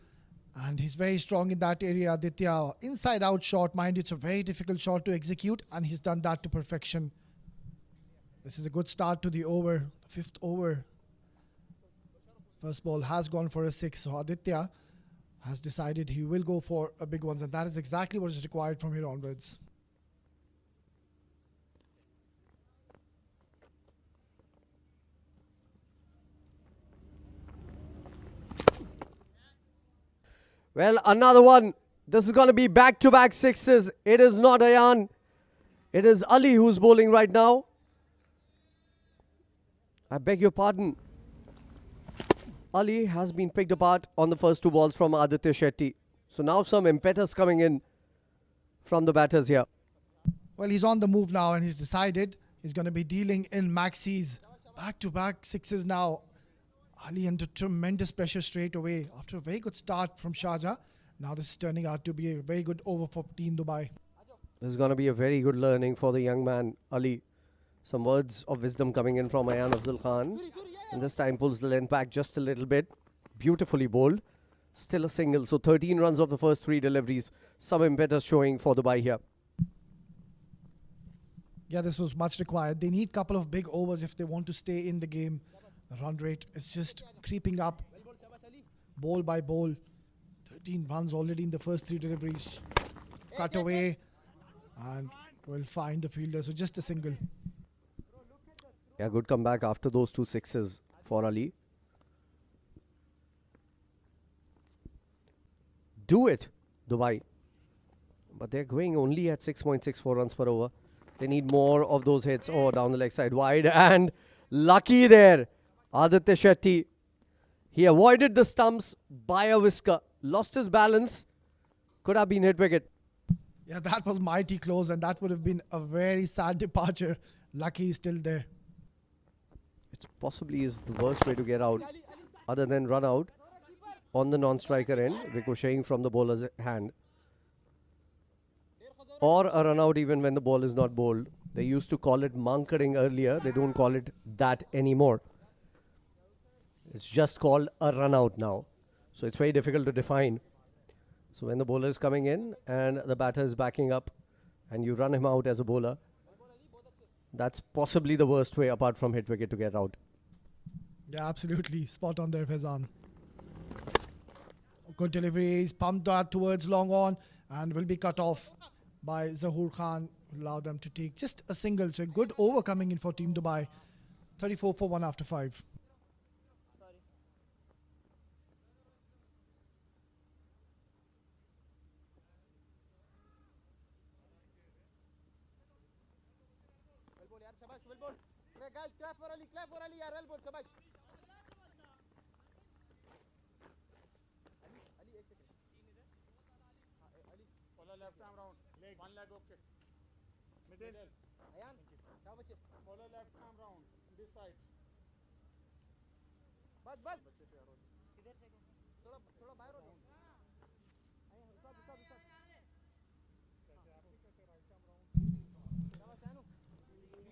And he's very strong in that area, Aditya. Inside out shot, mind you, it's a very difficult shot to execute. And he's done that to perfection. This is a good start to the over. 5th over. First ball has gone for a 6. So Aditya has decided he will go for a big one. And that is exactly what is required from here onwards. Well, another one. This is going to be back-to-back sixes. It is not Ayan. It is Ali who's bowling right now. I beg your pardon. Ali has been picked apart on the first 2 balls from Aditya Shetty. So now some impetus coming in from the batters here. Well, he's on the move now and he's decided he's going to be dealing in maxis. Back-to-back sixes now. Ali under tremendous pressure straight away after a very good start from Shaja. Now this is turning out to be a very good over for Team Dubai. This is going to be a very good learning for the young man, Ali. Some words of wisdom coming in from Ayan Afzal Khan. And this time pulls the length back just a little bit. Beautifully bowled. Still a single. So 13 runs of the first 3 deliveries. Some impetus showing for Dubai here. Yeah, this was much required. They need a couple of big overs if they want to stay in the game. The run rate is just creeping up. Ball by ball. 13 runs already in the first 3 deliveries. Cut away. And will find the fielder. So just a single. Yeah, good comeback after those 2 sixes for Ali. Do it, Dubai. But they're going only at 6.64 runs per over. They need more of those hits. Oh, down the leg side wide. And lucky there. Aditya Shetty. He avoided the stumps by a whisker. Lost his balance. Could have been hit wicket. Yeah, that was mighty close, and that would have been a very sad departure. Lucky he's still there. It possibly is the worst way to get out, other than run out on the non-striker end, ricocheting from the bowler's hand. Or a run out even when the ball is not bowled. They used to call it mankering earlier. They don't call it that anymore. It's just called a run out now. So it's very difficult to define. So when the bowler is coming in and the batter is backing up and you run him out as a bowler, that's possibly the worst way apart from hit wicket to get out. Yeah, absolutely. Spot on there, Faizan. Good delivery. He's pumped that towards long on and will be cut off by Zahoor Khan. Allow them to take just a single. So a good over coming in for Team Dubai. 34 for 1 after 5. left arm round. One leg okay. Middle. Follow left arm round. This side. बस बस इधर से थोड़ा थोड़ा बाहर हो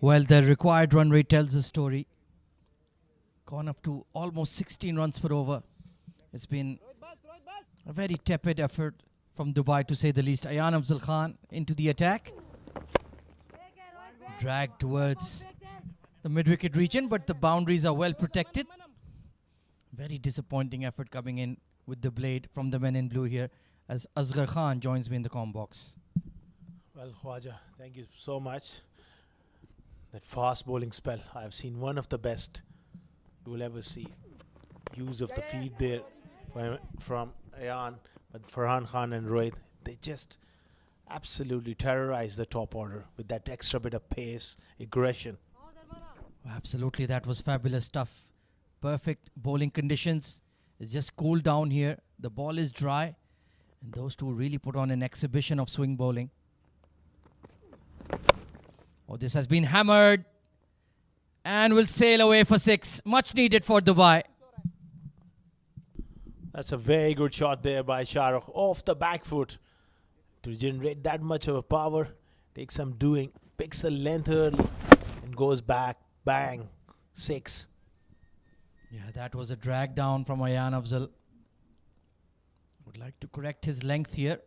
Well, the required run rate tells the story. Gone up to almost 16 runs per over. It's been a very tepid effort from Dubai, to say the least. Ayan Afzal Khan into the attack. Dragged towards the mid-wicket region, but the boundaries are well protected. Very disappointing effort coming in with the blade from the men in blue here, as Asghar Khan joins me in the comm box. Well, Khwaja, thank you so much. That fast bowling spell, I've seen one of the best you will ever see. Use of the feet there from Ayan, but Farhan Khan and Rohit, they just absolutely terrorize the top order with that extra bit of pace, aggression. Absolutely, that was fabulous stuff. Perfect bowling conditions. It's just cooled down here. The ball is dry, and those two really put on an exhibition of swing bowling. Oh, this has been hammered and will sail away for 6. Much needed for Dubai. That's a very good shot there by Shah off the back foot. To generate that much of a power, takes some doing, picks the length early and goes back, bang, 6. Yeah, that was a drag down from Ayan Afzal. Would like to correct his length here.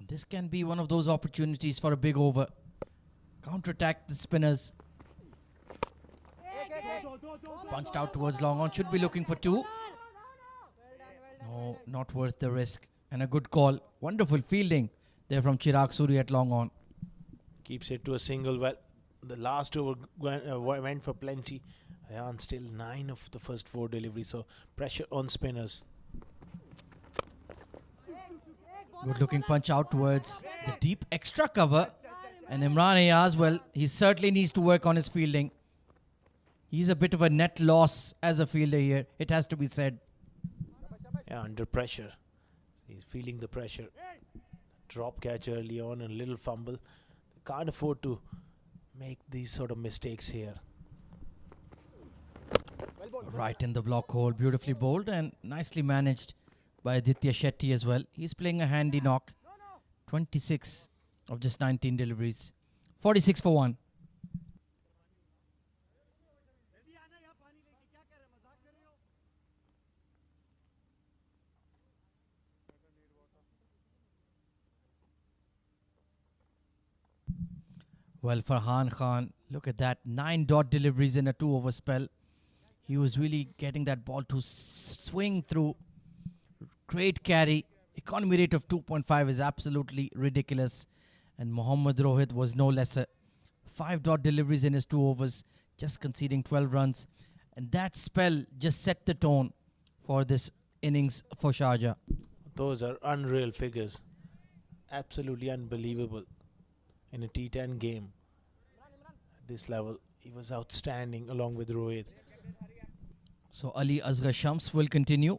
This can be one of those opportunities for a big over. Counterattack the spinners. Punched out towards long on. Should be looking for 2. No, not worth the risk. And a good call. Wonderful fielding there from Chirag Suri at long on. Keeps it to a single. Well, the last over went for plenty. Ayan still 9 of the first 4 deliveries. So pressure on spinners. Good looking punch out towards the deep extra cover. And Imran Ayaz, well, he certainly needs to work on his fielding. He's a bit of a net loss as a fielder here, it has to be said. Yeah, under pressure. He's feeling the pressure. Drop catch early on and a little fumble. They can't afford to make these sort of mistakes here. Right in the block hole, beautifully bowled and nicely managed by Aditya Shetti as well. He's playing a handy knock. 26 of just 19 deliveries. 46 for 1. Well, Farhan Khan, look at that. 9 dot deliveries in a 2-over spell. He was really getting that ball to swing through. Great carry. Economy rate of 2.5 is absolutely ridiculous. And Mohammad Rohit was no lesser. 5 dot deliveries in his 2 overs, just conceding 12 runs. And that spell just set the tone for this innings for Sharjah. Those are unreal figures. Absolutely unbelievable. In a T10 game. At this level, he was outstanding along with Rohit. So Ali Asghar Shams will continue.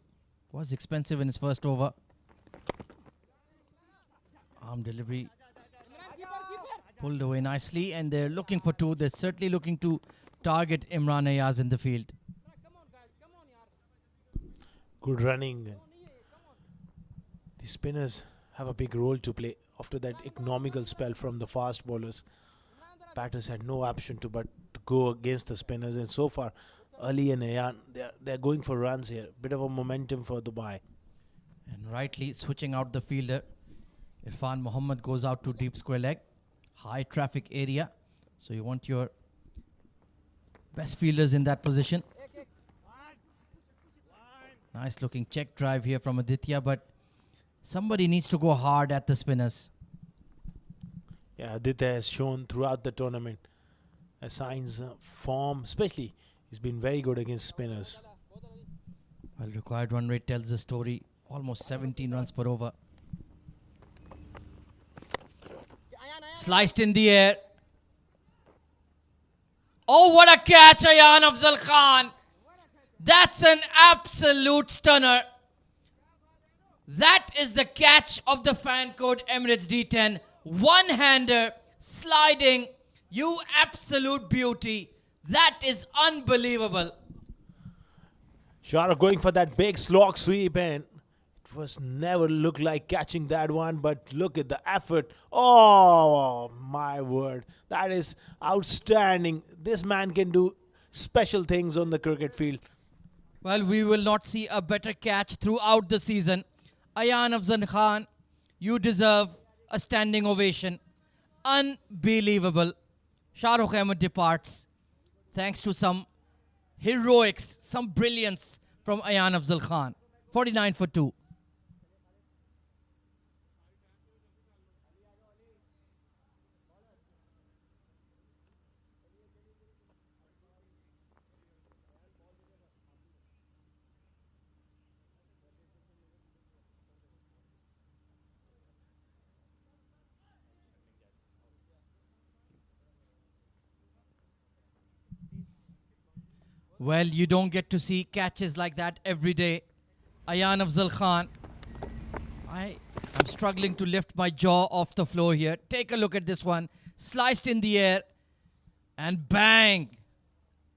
Was expensive in his first over. Arm delivery pulled away nicely, and they're looking for two. They're certainly looking to target Imran Ayaz in the field. Good running. The spinners have a big role to play. After that economical spell from the fast bowlers, batters had no option but to go against the spinners. And so far, Ali and Ayan, they're going for runs here. Bit of a momentum for Dubai. And rightly switching out the fielder. Irfan Muhammad goes out to deep square leg. High traffic area. So you want your best fielders in that position. Nice looking check drive here from Aditya, but somebody needs to go hard at the spinners. Yeah, Aditya has shown throughout the tournament signs form, especially he's been very good against spinners. Well, required run rate tells the story. Almost 17 runs per over. Sliced in the air. Oh, what a catch, Ayan Afzal Khan. That's an absolute stunner. That is the catch of the fan code Emirates D10. One-hander, sliding. You absolute beauty. That is unbelievable. Shaja going for that big slog sweep, and it was never looked like catching that one, but look at the effort. Oh, my word. That is outstanding. This man can do special things on the cricket field. Well, we will not see a better catch throughout the season. Ayan Afzal Khan, you deserve a standing ovation. Unbelievable. Shah Rukh Ahmed departs thanks to some heroics, some brilliance from Ayan Afzal Khan. 49 for 2. Well, you don't get to see catches like that every day. Ayan Afzal Khan. I'm struggling to lift my jaw off the floor here. Take a look at this one. Sliced in the air. And bang.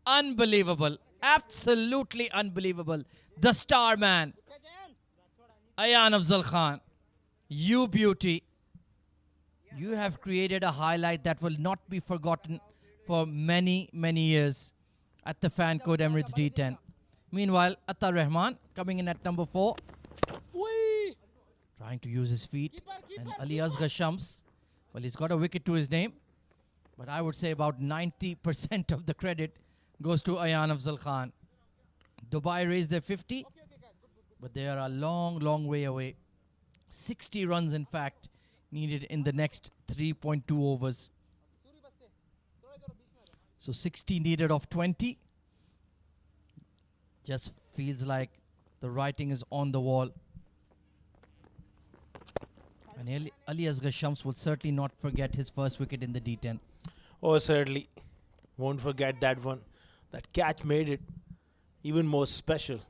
Unbelievable. Absolutely unbelievable. The star man. Ayan Afzal Khan. You beauty. You have created a highlight that will not be forgotten for many, many years at the fan code Emirates D10. Meanwhile, Atta Rahman coming in at number 4. Trying to use his feet. And Ali Asghar Shams, well, he's got a wicket to his name. But I would say about 90% of the credit goes to Ayan Afzal Khan. Dubai raised their 50, but they are a long, long way away. 60 runs, in fact, needed in the next 3.2 overs. So 60 needed of 20. Just feels like the writing is on the wall. And Ali Asghar Shams will certainly not forget his first wicket in the D10. Oh, certainly. Won't forget that one. That catch made it even more special.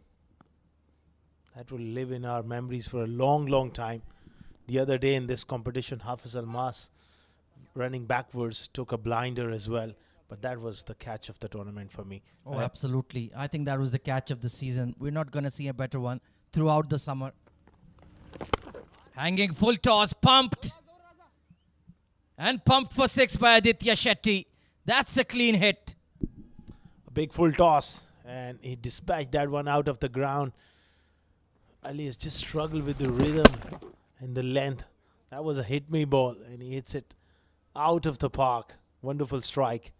That will live in our memories for a long, long time. The other day in this competition, Hafiz Almas, running backwards, took a blinder as well. But that was the catch of the tournament for me. Oh, absolutely. I think that was the catch of the season. We're not going to see a better one throughout the summer. Hanging full toss, pumped. And pumped for 6 by Aditya Shetti. That's a clean hit. A big full toss. And he dispatched that one out of the ground. Ali has just struggled with the rhythm and the length. That was a hit me ball. And he hits it out of the park. Wonderful strike.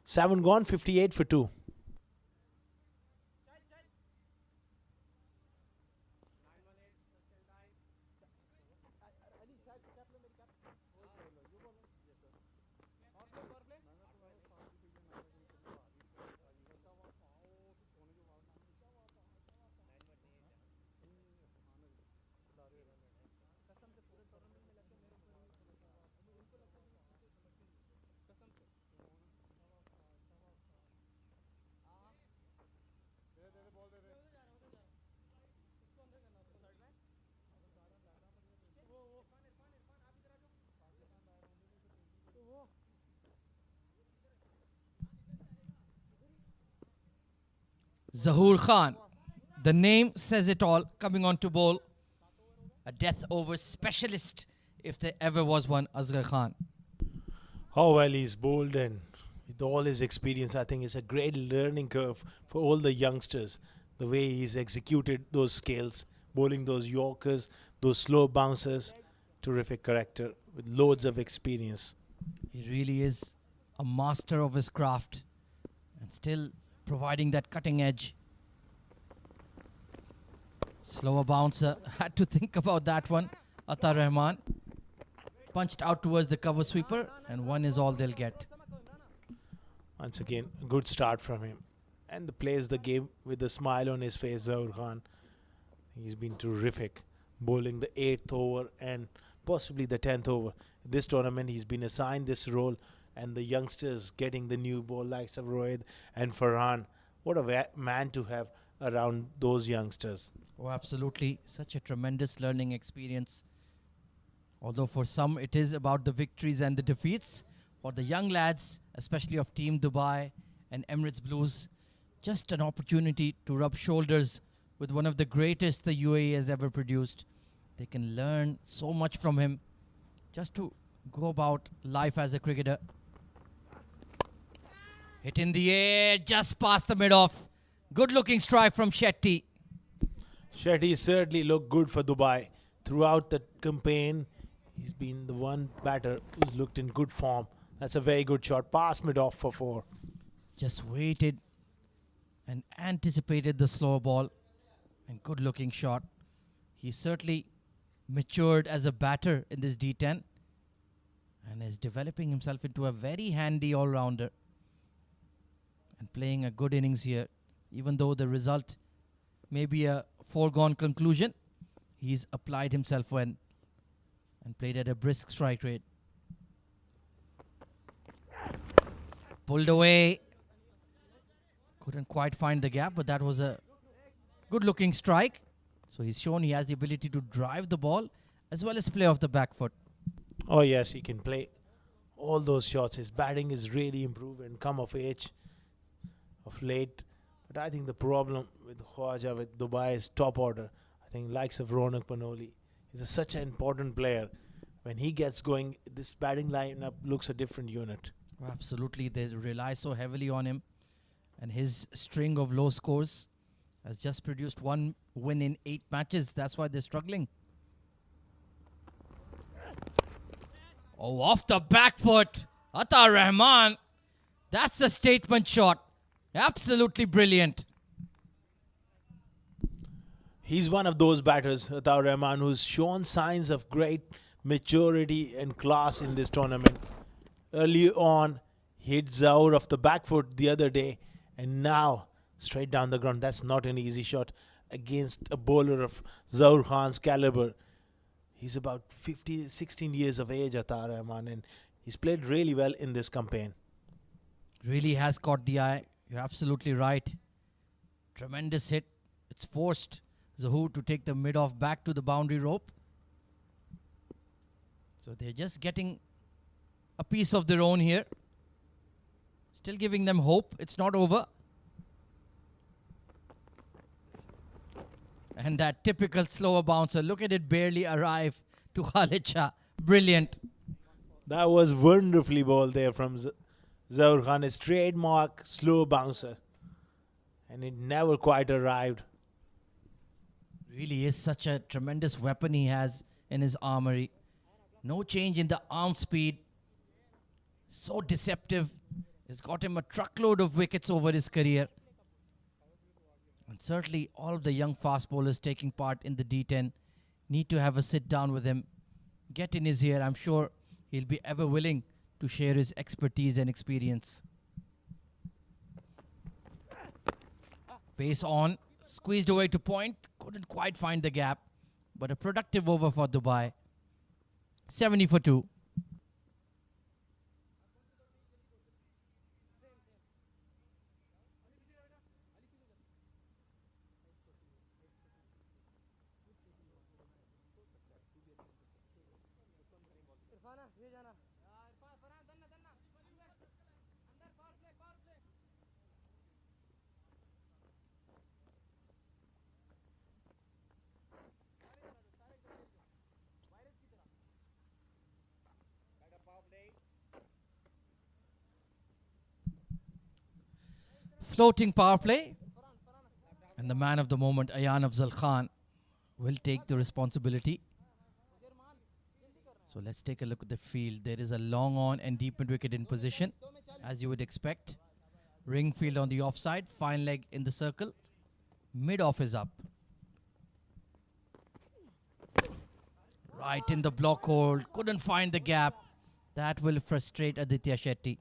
7 gone, 58 for 2. Zahoor Khan. The name says it all, coming on to bowl. A death over specialist, if there ever was one, Asghar Khan. How well he's bowled, and with all his experience, I think it's a great learning curve for all the youngsters. The way he's executed those skills, bowling those Yorkers, those slow bouncers. Terrific character with loads of experience. He really is a master of his craft and still providing that cutting edge. Slower bouncer, had to think about that one. Atar Rahman punched out towards the cover sweeper, and one is all they'll get. Once again, a good start from him. And plays the game with a smile on his face, Zahoor Khan. He's been terrific, bowling the 8th over and possibly the 10th over. This tournament, he's been assigned this role, and the youngsters getting the new ball likes of Rohit and Farhan. What a man to have around those youngsters. Oh, absolutely. Such a tremendous learning experience. Although for some it is about the victories and the defeats, for the young lads, especially of Team Dubai and Emirates Blues, just an opportunity to rub shoulders with one of the greatest the UAE has ever produced. They can learn so much from him just to go about life as a cricketer. Hit in the air, just past the mid-off. Good looking strike from Shetti. Shetti certainly looked good for Dubai. Throughout the campaign, he's been the one batter who's looked in good form. That's a very good shot. Past mid-off for 4. Just waited and anticipated the slow ball. And good looking shot. He certainly matured as a batter in this D10 and is developing himself into a very handy all-rounder and playing a good innings here. Even though the result may be a foregone conclusion, he's applied himself well and played at a brisk strike rate. Pulled away. Couldn't quite find the gap, but that was a good looking strike. So he's shown he has the ability to drive the ball as well as play off the back foot. Oh yes, he can play all those shots. His batting is really improved and come of age of late. But I think the problem with Khwaja, with Dubai, is top order. I think likes of Ronak Panoli. He's such an important player. When he gets going, this batting lineup looks a different unit. Oh, absolutely, they rely so heavily on him. And his string of low scores has just produced 1 win in 8 matches. That's why they're struggling. Oh, off the back foot. Atar Rahman. That's a statement shot. Absolutely brilliant. He's one of those batters, Atar Rahman, who's shown signs of great maturity and class in this tournament. Early on, he hit Zahoor off the back foot the other day, and now straight down the ground. That's not an easy shot against a bowler of Zahoor Khan's caliber. He's about 16 years of age, Atar Rahman, and he's played really well in this campaign. Really has caught the eye. You're absolutely right. Tremendous hit. It's forced Zahoor to take the mid-off back to the boundary rope. So they're just getting a piece of their own here. Still giving them hope. It's not over. And that typical slower bouncer. Look at it barely arrive to Khalid Shah. Brilliant. That was wonderfully bowled there from Zahoor Khan, his trademark slow bouncer. And it never quite arrived. Really is such a tremendous weapon he has in his armory. No change in the arm speed. So deceptive. It's got him a truckload of wickets over his career. And certainly all of the young fast bowlers taking part in the D10 need to have a sit down with him. Get in his ear. I'm sure he'll be ever willing to share his expertise and experience. Pace on. Squeezed away to point. Couldn't quite find the gap. But a productive over for Dubai. 70 for 2. Floating power play. And the man of the moment, Ayan Afzal Khan, will take the responsibility. So let's take a look at the field. There is a long on and deep mid wicket in position, as you would expect. Ring field on the offside, fine leg in the circle. Mid off is up. Right in the block hold, couldn't find the gap. That will frustrate Aditya Shetti.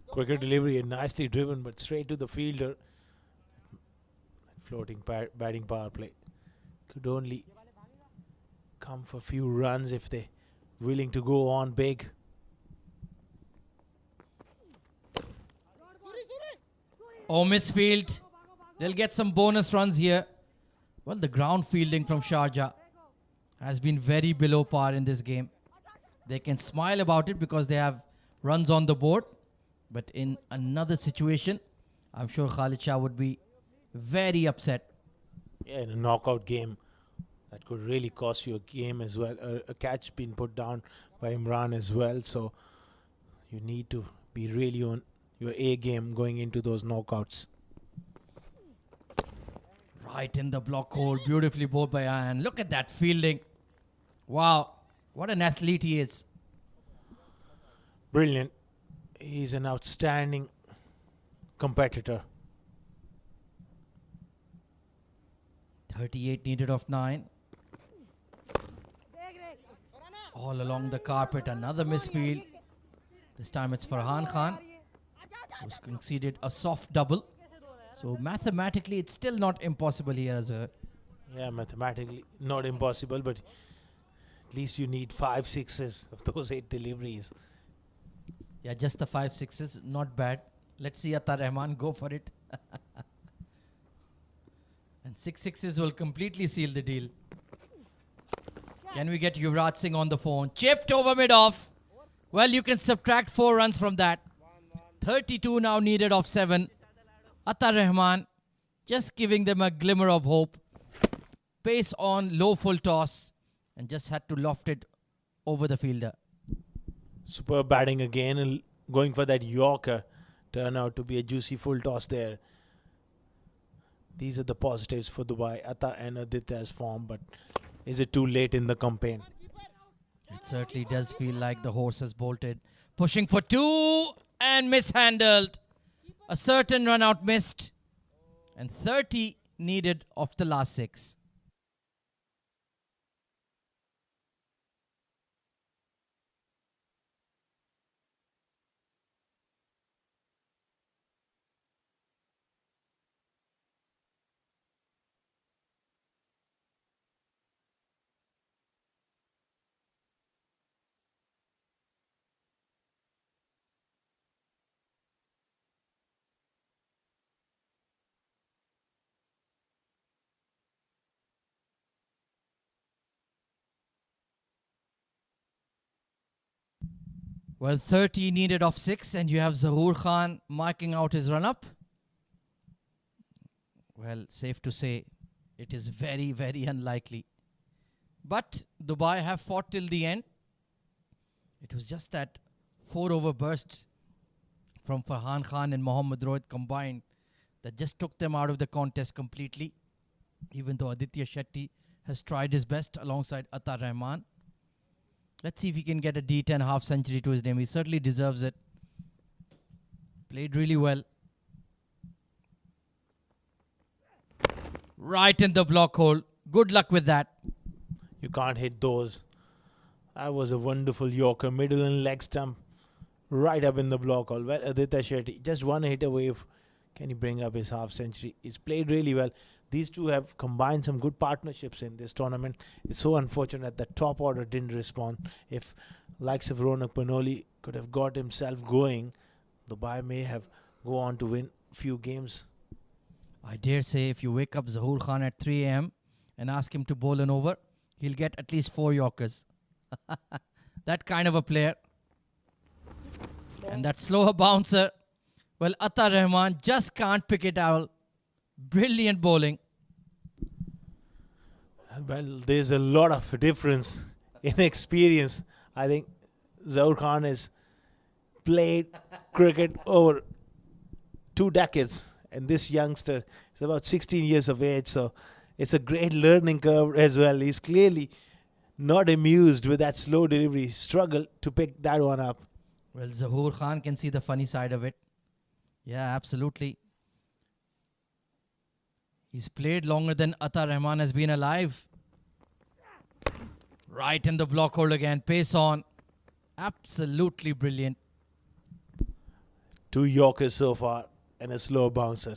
Quicker delivery and nicely driven, but straight to the fielder. Floating batting power play. Could only come for a few runs if they're willing to go on big. Oh, misfield. They'll get some bonus runs here. Well, the ground fielding from Sharjah has been very below par in this game. They can smile about it because they have runs on the board. But in another situation, I'm sure Khalid Shah would be very upset. Yeah, in a knockout game, that could really cost you a game as well. A catch being put down by Imran as well. So you need to be really on your A game going into those knockouts. Right in the block hole, beautifully bowled by Ayan. Look at that fielding. Wow, what an athlete he is. Brilliant. He's an outstanding competitor. 38 needed of 9. All along the carpet, another misfield. This time it's Farhan Khan, who's conceded a soft double. So mathematically, it's still not impossible here as a... Yeah, mathematically not impossible, but at least you need 5 sixes of those 8 deliveries. Yeah, just the 5 sixes, not bad. Let's see Atta Rahman go for it. And 6 sixes will completely seal the deal. Can we get Yuvraj Singh on the phone? Chipped over mid-off. Well, you can subtract 4 runs from that. 32 now needed of 7. Atta Rahman just giving them a glimmer of hope. Pace on, low full toss. And just had to loft it over the fielder. Superb batting again and going for that Yorker. Turn out to be a juicy full toss there. These are the positives for Dubai. Atta and Aditya's form, but is it too late in the campaign? It certainly does feel like the horse has bolted. Pushing for 2 and mishandled. A certain run out missed. And 30 needed of the last 6. Well, 30 needed of 6, and you have Zahoor Khan marking out his run-up. Well, safe to say, it is very, very unlikely. But Dubai have fought till the end. It was just that 4-over burst from Farhan Khan and Mohammad Rohit combined that just took them out of the contest completely. Even though Aditya Shetti has tried his best alongside Atta Rahman. Let's see if he can get a D10 half century to his name. He certainly deserves it. Played really well. Right in the block hole. Good luck with that. You can't hit those. That was a wonderful Yorker. Middle and leg stump. Right up in the block hole. Well, Aditya Shetti just one hit away. Can he bring up his half century? He's played really well. These two have combined some good partnerships in this tournament. It's so unfortunate that top order didn't respond. If likes of Ronak Panoli could have got himself going, Dubai may have go on to win few games. I dare say if you wake up Zahoor Khan at 3 a.m. and ask him to bowl an over, he'll get at least 4 Yorkers. That kind of a player. And that slower bouncer. Well, Atta Rahman just can't pick it out. Brilliant bowling. Well, there's a lot of difference in experience. I think Zahoor Khan has played cricket over 2 decades And this youngster is about 16 years of age, so it's a great learning curve as well. He's clearly not amused with that slow delivery. Struggled to pick that one up. Well, Zahoor Khan can see the funny side of it. Yeah, absolutely. He's played longer than Atar Rahman has been alive. Right in the block hold again. Pace on. Absolutely brilliant. 2 Yorkers so far and a slow bouncer.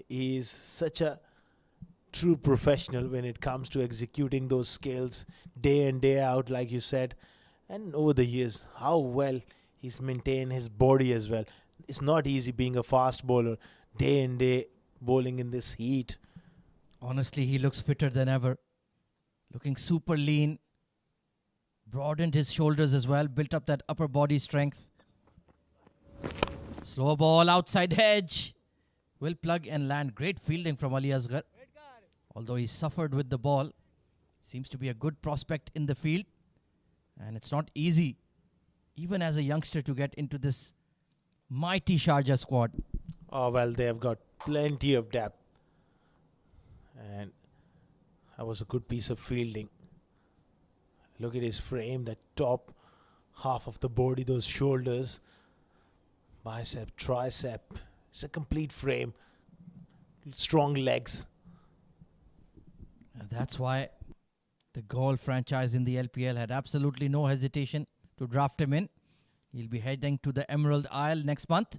He's such a true professional when it comes to executing those skills day in, day out, like you said. And over the years, how well he's maintained his body as well. It's not easy being a fast bowler, day in, day bowling in this heat. Honestly, he looks fitter than ever. Looking super lean. Broadened his shoulders as well. Built up that upper body strength. Slow ball outside edge. Will plug and land. Great fielding from Ali Asghar. Although he suffered with the ball. Seems to be a good prospect in the field. And it's not easy, even as a youngster, to get into this mighty Sharjah squad. Oh, well, they have got plenty of depth. And that was a good piece of fielding. Look at his frame, that top half of the body, those shoulders, bicep, tricep. It's a complete frame. Strong legs. And that's why the Gaul franchise in the LPL had absolutely no hesitation to draft him in. He'll be heading to the Emerald Isle next month.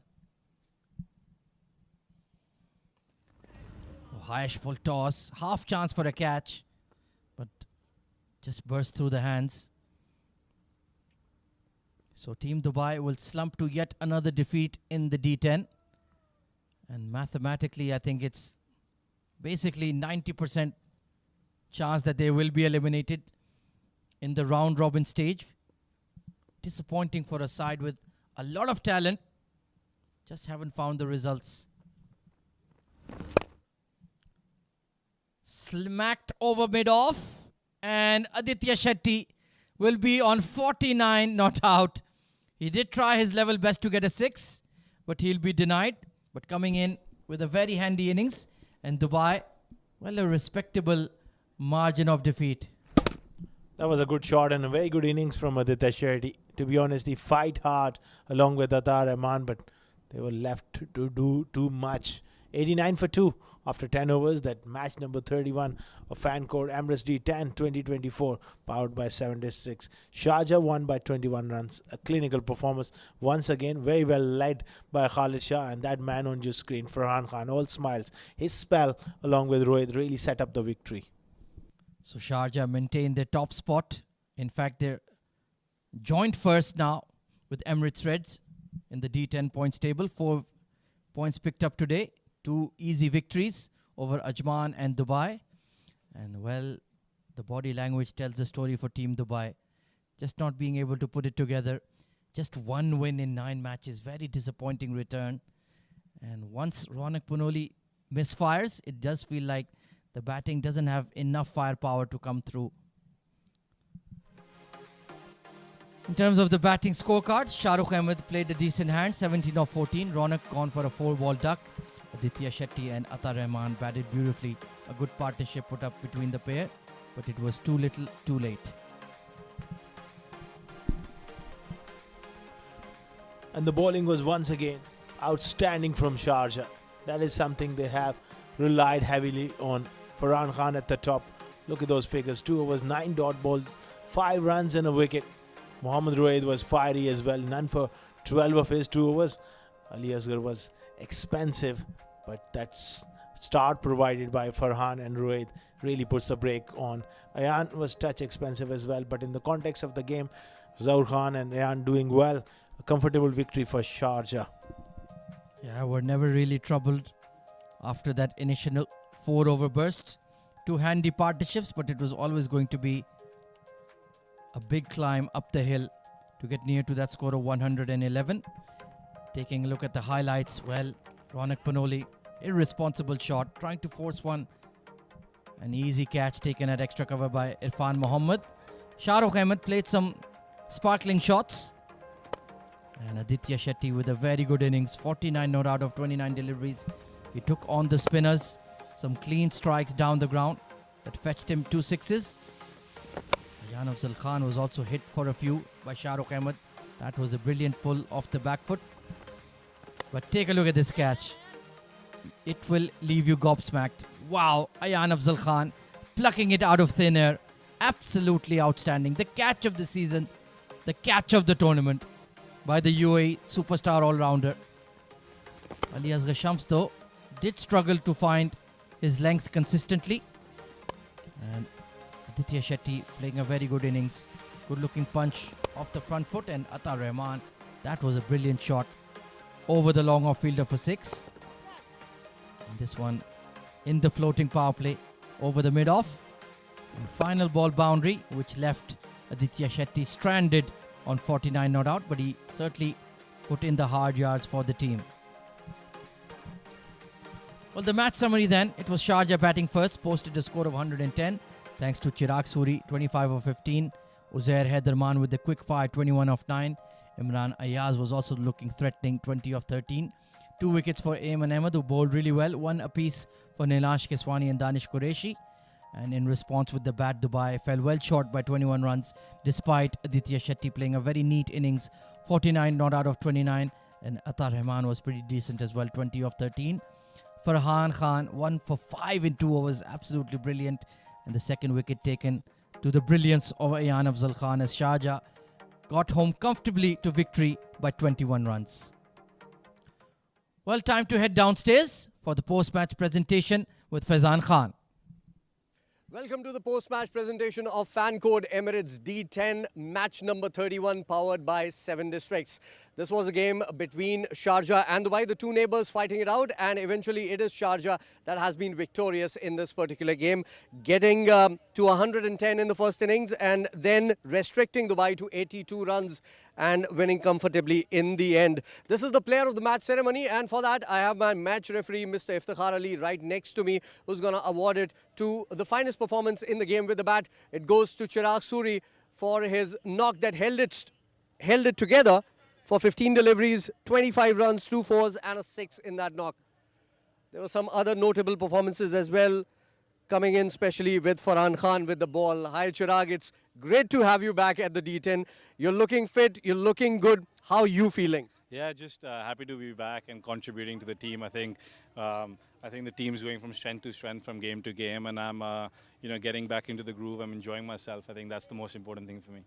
Oh, highish full toss. Half chance for a catch. But just burst through the hands. So Team Dubai will slump to yet another defeat in the D10. And mathematically, I think it's basically 90% chance that they will be eliminated in the round robin stage. Disappointing for a side with a lot of talent. Just haven't found the results. Smacked over mid-off. And Aditya Shetti will be on 49 not out. He did try his level best to get a 6. But he'll be denied. But coming in with a very handy innings. And Dubai, well, a respectable margin of defeat. That was a good shot and a very good innings from Aditya Shetti. To be honest, he fight hard along with Atar Rahman, but they were left to do too much. 89 for 2 after 10 overs. That match number 31 of fan code Emirates D10 2024, powered by 76. Shaja won by 21 runs. A clinical performance once again, very well led by Khalid Shah, and that man on your screen, Farhan Khan, all smiles. His spell along with Rohit really set up the victory. So Sharjah maintained their top spot. In fact, they're joint first now with Emirates Reds in the D10 points table. 4 points picked up today. 2 easy victories over Ajman and Dubai. And well, the body language tells the story for Team Dubai. Just not being able to put it together. Just 1 win in 9 matches. Very disappointing return. And once Ronak Punoli misfires, it does feel like the batting doesn't have enough firepower to come through. In terms of the batting scorecards, Shahrukh Ahmed played a decent hand, 17 of 14. Ronak gone for a 4-ball duck. Aditya Shetti and Atar Rahman batted beautifully. A good partnership put up between the pair, but it was too little, too late. And the bowling was once again outstanding from Sharjah. That is something they have relied heavily on. Farhan Khan at the top. Look at those figures. 2 overs, 9 dot balls, 5 runs and a wicket. Mohammad Rohit was fiery as well. None for 12 of his 2 overs. Ali Asghar was expensive, but that start provided by Farhan and Rohit really puts the brake on. Ayan was touch expensive as well, but in the context of the game, Zahoor Khan and Ayan doing well. A comfortable victory for Sharjah. Yeah, we're never really troubled after that initial 4-over burst. 2 handy partnerships, but it was always going to be a big climb up the hill to get near to that score of 111. Taking a look at the highlights, well, Ronak Punoli, irresponsible shot, trying to force one. An easy catch taken at extra cover by Irfan Mohammed. Shahrukh Ahmed played some sparkling shots. And Aditya Shetti with a very good innings, 49 not out of 29 deliveries. He took on the spinners, some clean strikes down the ground that fetched him 2 sixes. Ayaan Afzal Khan was also hit for a few by Shahrukh Ahmed. That was a brilliant pull off the back foot. But take a look at this catch. It will leave you gobsmacked. Wow, Ayaan Afzal Khan plucking it out of thin air. Absolutely outstanding. The catch of the season, the catch of the tournament by the UAE superstar all-rounder. Ali Asghar Shams though did struggle to find his length consistently. And Aditya Shetti playing a very good innings. Good looking punch off the front foot, and Atar Rahman, that was a brilliant shot over the long off fielder for 6. And this one in the floating power play over the mid-off. And final ball boundary, which left Aditya Shetti stranded on 49 not out, but he certainly put in the hard yards for the team. Well, the match summary then, it was Sharjah batting first, posted a score of 110 thanks to Chirag Suri, 25 of 15. Uzair Haidarman with the quick fire, 21 of 9. Imran Ayaz was also looking threatening, 20 of 13. 2 wickets for Ayman Ahmed, who bowled really well. 1 apiece for Nilash Keswani and Danish Qureshi. And in response with the bat, Dubai fell well short by 21 runs, despite Aditya Shetti playing a very neat innings, 49 not out of 29. And Atar Rahman was pretty decent as well, 20 of 13. Farhan Khan, 1 for 5 in 2 overs, absolutely brilliant. And the second wicket taken to the brilliance of Ayaan Afzal Khan as Sharjah got home comfortably to victory by 21 runs. Well, time to head downstairs for the post-match presentation with Faizan Khan. Welcome to the post-match presentation of Fan Code Emirates D10, match number 31, powered by 7 districts. This was a game between Sharjah and Dubai, the two neighbours fighting it out, and eventually it is Sharjah that has been victorious in this particular game, getting to 110 in the first innings and then restricting Dubai to 82 runs and winning comfortably in the end. This is the player of the match ceremony, and for that I have my match referee Mr. Iftikhar Ali right next to me, who's going to award it to the finest performance in the game with the bat. It goes to Chirag Suri for his knock that held it together for 15 deliveries, 25 runs, 2 fours and a 6 in that knock. There were some other notable performances as well coming in, especially with Farhan Khan with the ball. Hi Chirag, it's great to have you back at the D10. You're looking fit, you're looking good. How are you feeling? Yeah, just happy to be back and contributing to the team. I think the team's going from strength to strength, from game to game, and I'm getting back into the groove. I'm enjoying myself. I think that's the most important thing for me.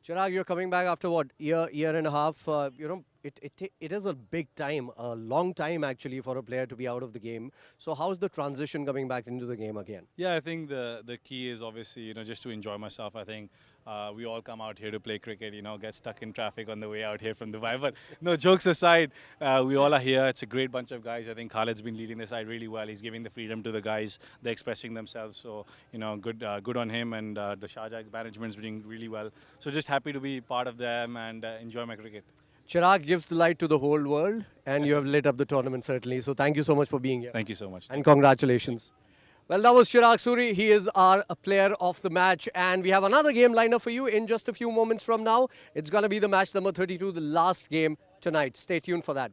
Chirag, you're coming back after what, year and a half? It is a big time, a long time actually for a player to be out of the game. So how's the transition coming back into the game again? Yeah, I think the key is obviously just to enjoy myself. I think we all come out here to play cricket, get stuck in traffic on the way out here from Dubai. But no, jokes aside, we all are here. It's a great bunch of guys. I think Khalid's been leading the side really well. He's giving the freedom to the guys. They're expressing themselves. So good on him, and the Sharjah management's doing really well. So just happy to be part of them and enjoy my cricket. Chirag gives the light to the whole world, and you have lit up the tournament certainly. So thank you so much for being here. Thank you so much. And congratulations. Well, that was Chirag Suri. He is our player of the match. And we have another game lined up for you in just a few moments from now. It's going to be the match number 32, the last game tonight. Stay tuned for that.